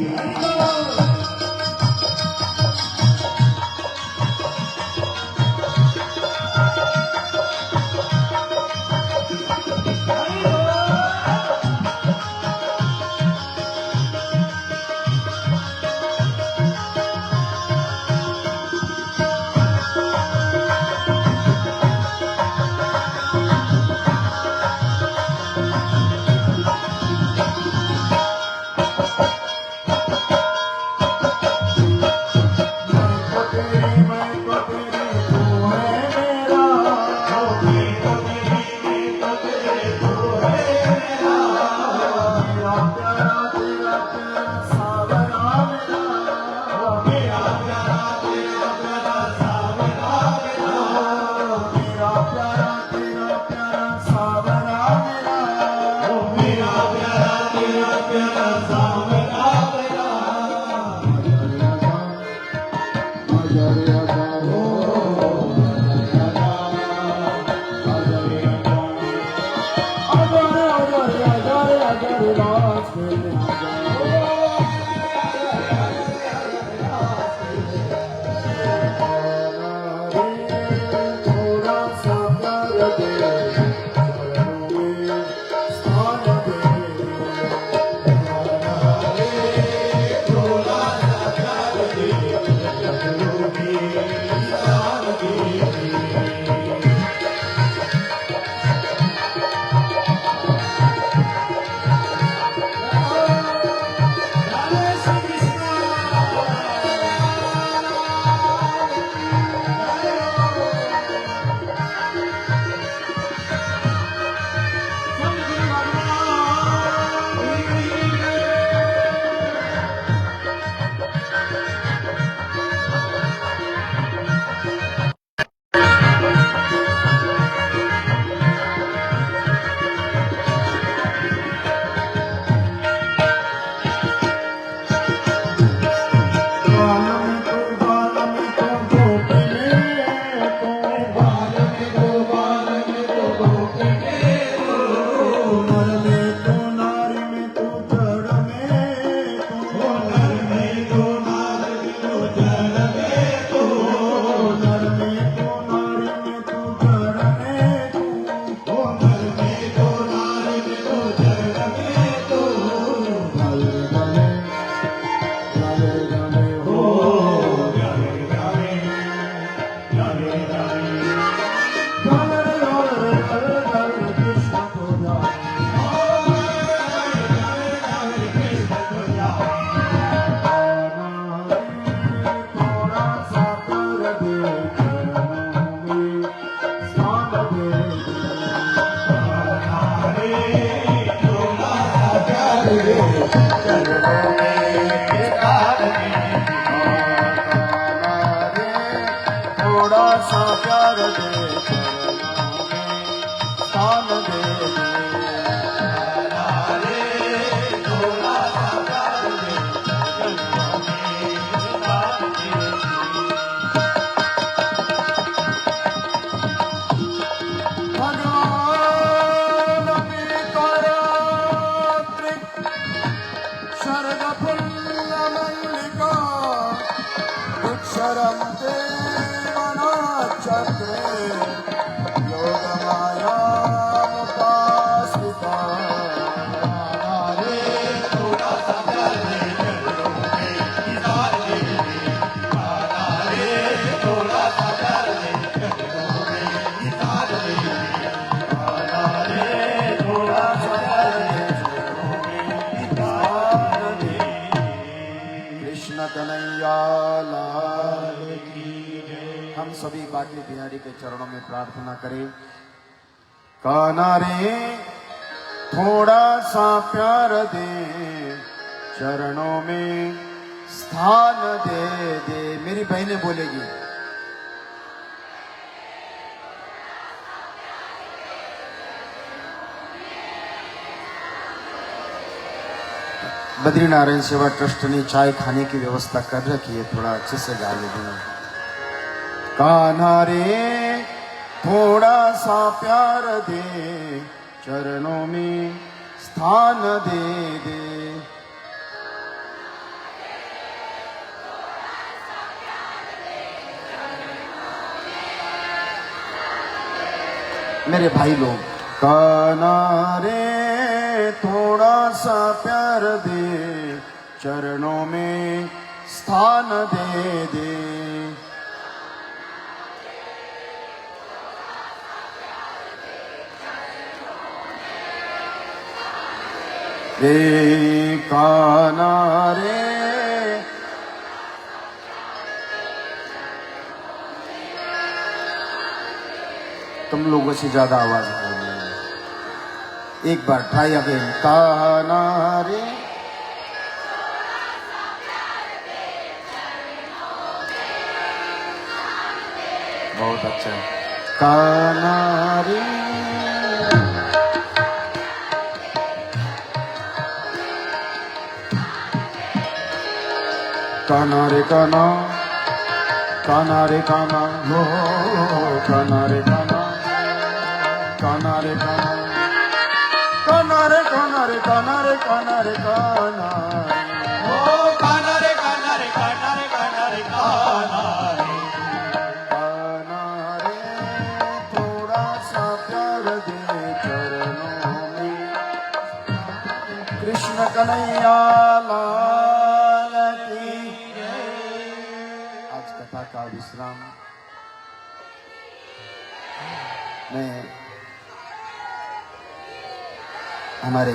थोड़ा सा प्यार दे स्थान दे भगवान पितरात्रिक शरद फुल्ल मल्लिका दुक्षरम चक्रे योग माया मुपास्थिता कृष्ण कन्हैया लाल की जय। हम सभी बाकी बिहारी के चरणों में प्रार्थना करें। कान्हा रे थोड़ा सा प्यार दे चरणों में स्थान दे दे। मेरी बहनें बोलेगी बद्रीनारायण सेवा ट्रस्ट ने चाय खाने की व्यवस्था कर रखी है, थोड़ा अच्छे से गा लेना। कान्हा रे थोड़ा सा प्यार दे चरणों में स्थान दे दे। मेरे भाई लोग, कान्हा रे थोड़ा सा प्यार दे चरणों में स्थान दे दे। रे कान्हा रे तुम लोगों से ज्यादा आवाज है। एक बार ट्राई अगेन। कान्हा रे बहुत अच्छा है। कान्हा रे कान्हा रे कान्हा कान्हा रे कान्हा हो कान्हा रे कान्हा कान्हा रे कान्हा कान्हा रे कान्हा रे कान्हा रे कान्हा रे कान्हा ओ कान्हा रे कान्हा रे कान्हा रे कान्हा रे कान्हा रे कान्हा रे थोड़ा सा प्यार दे चरणों में। कृष्ण कन्हैया लाल की जय। आज कथा का विश्राम में हमारे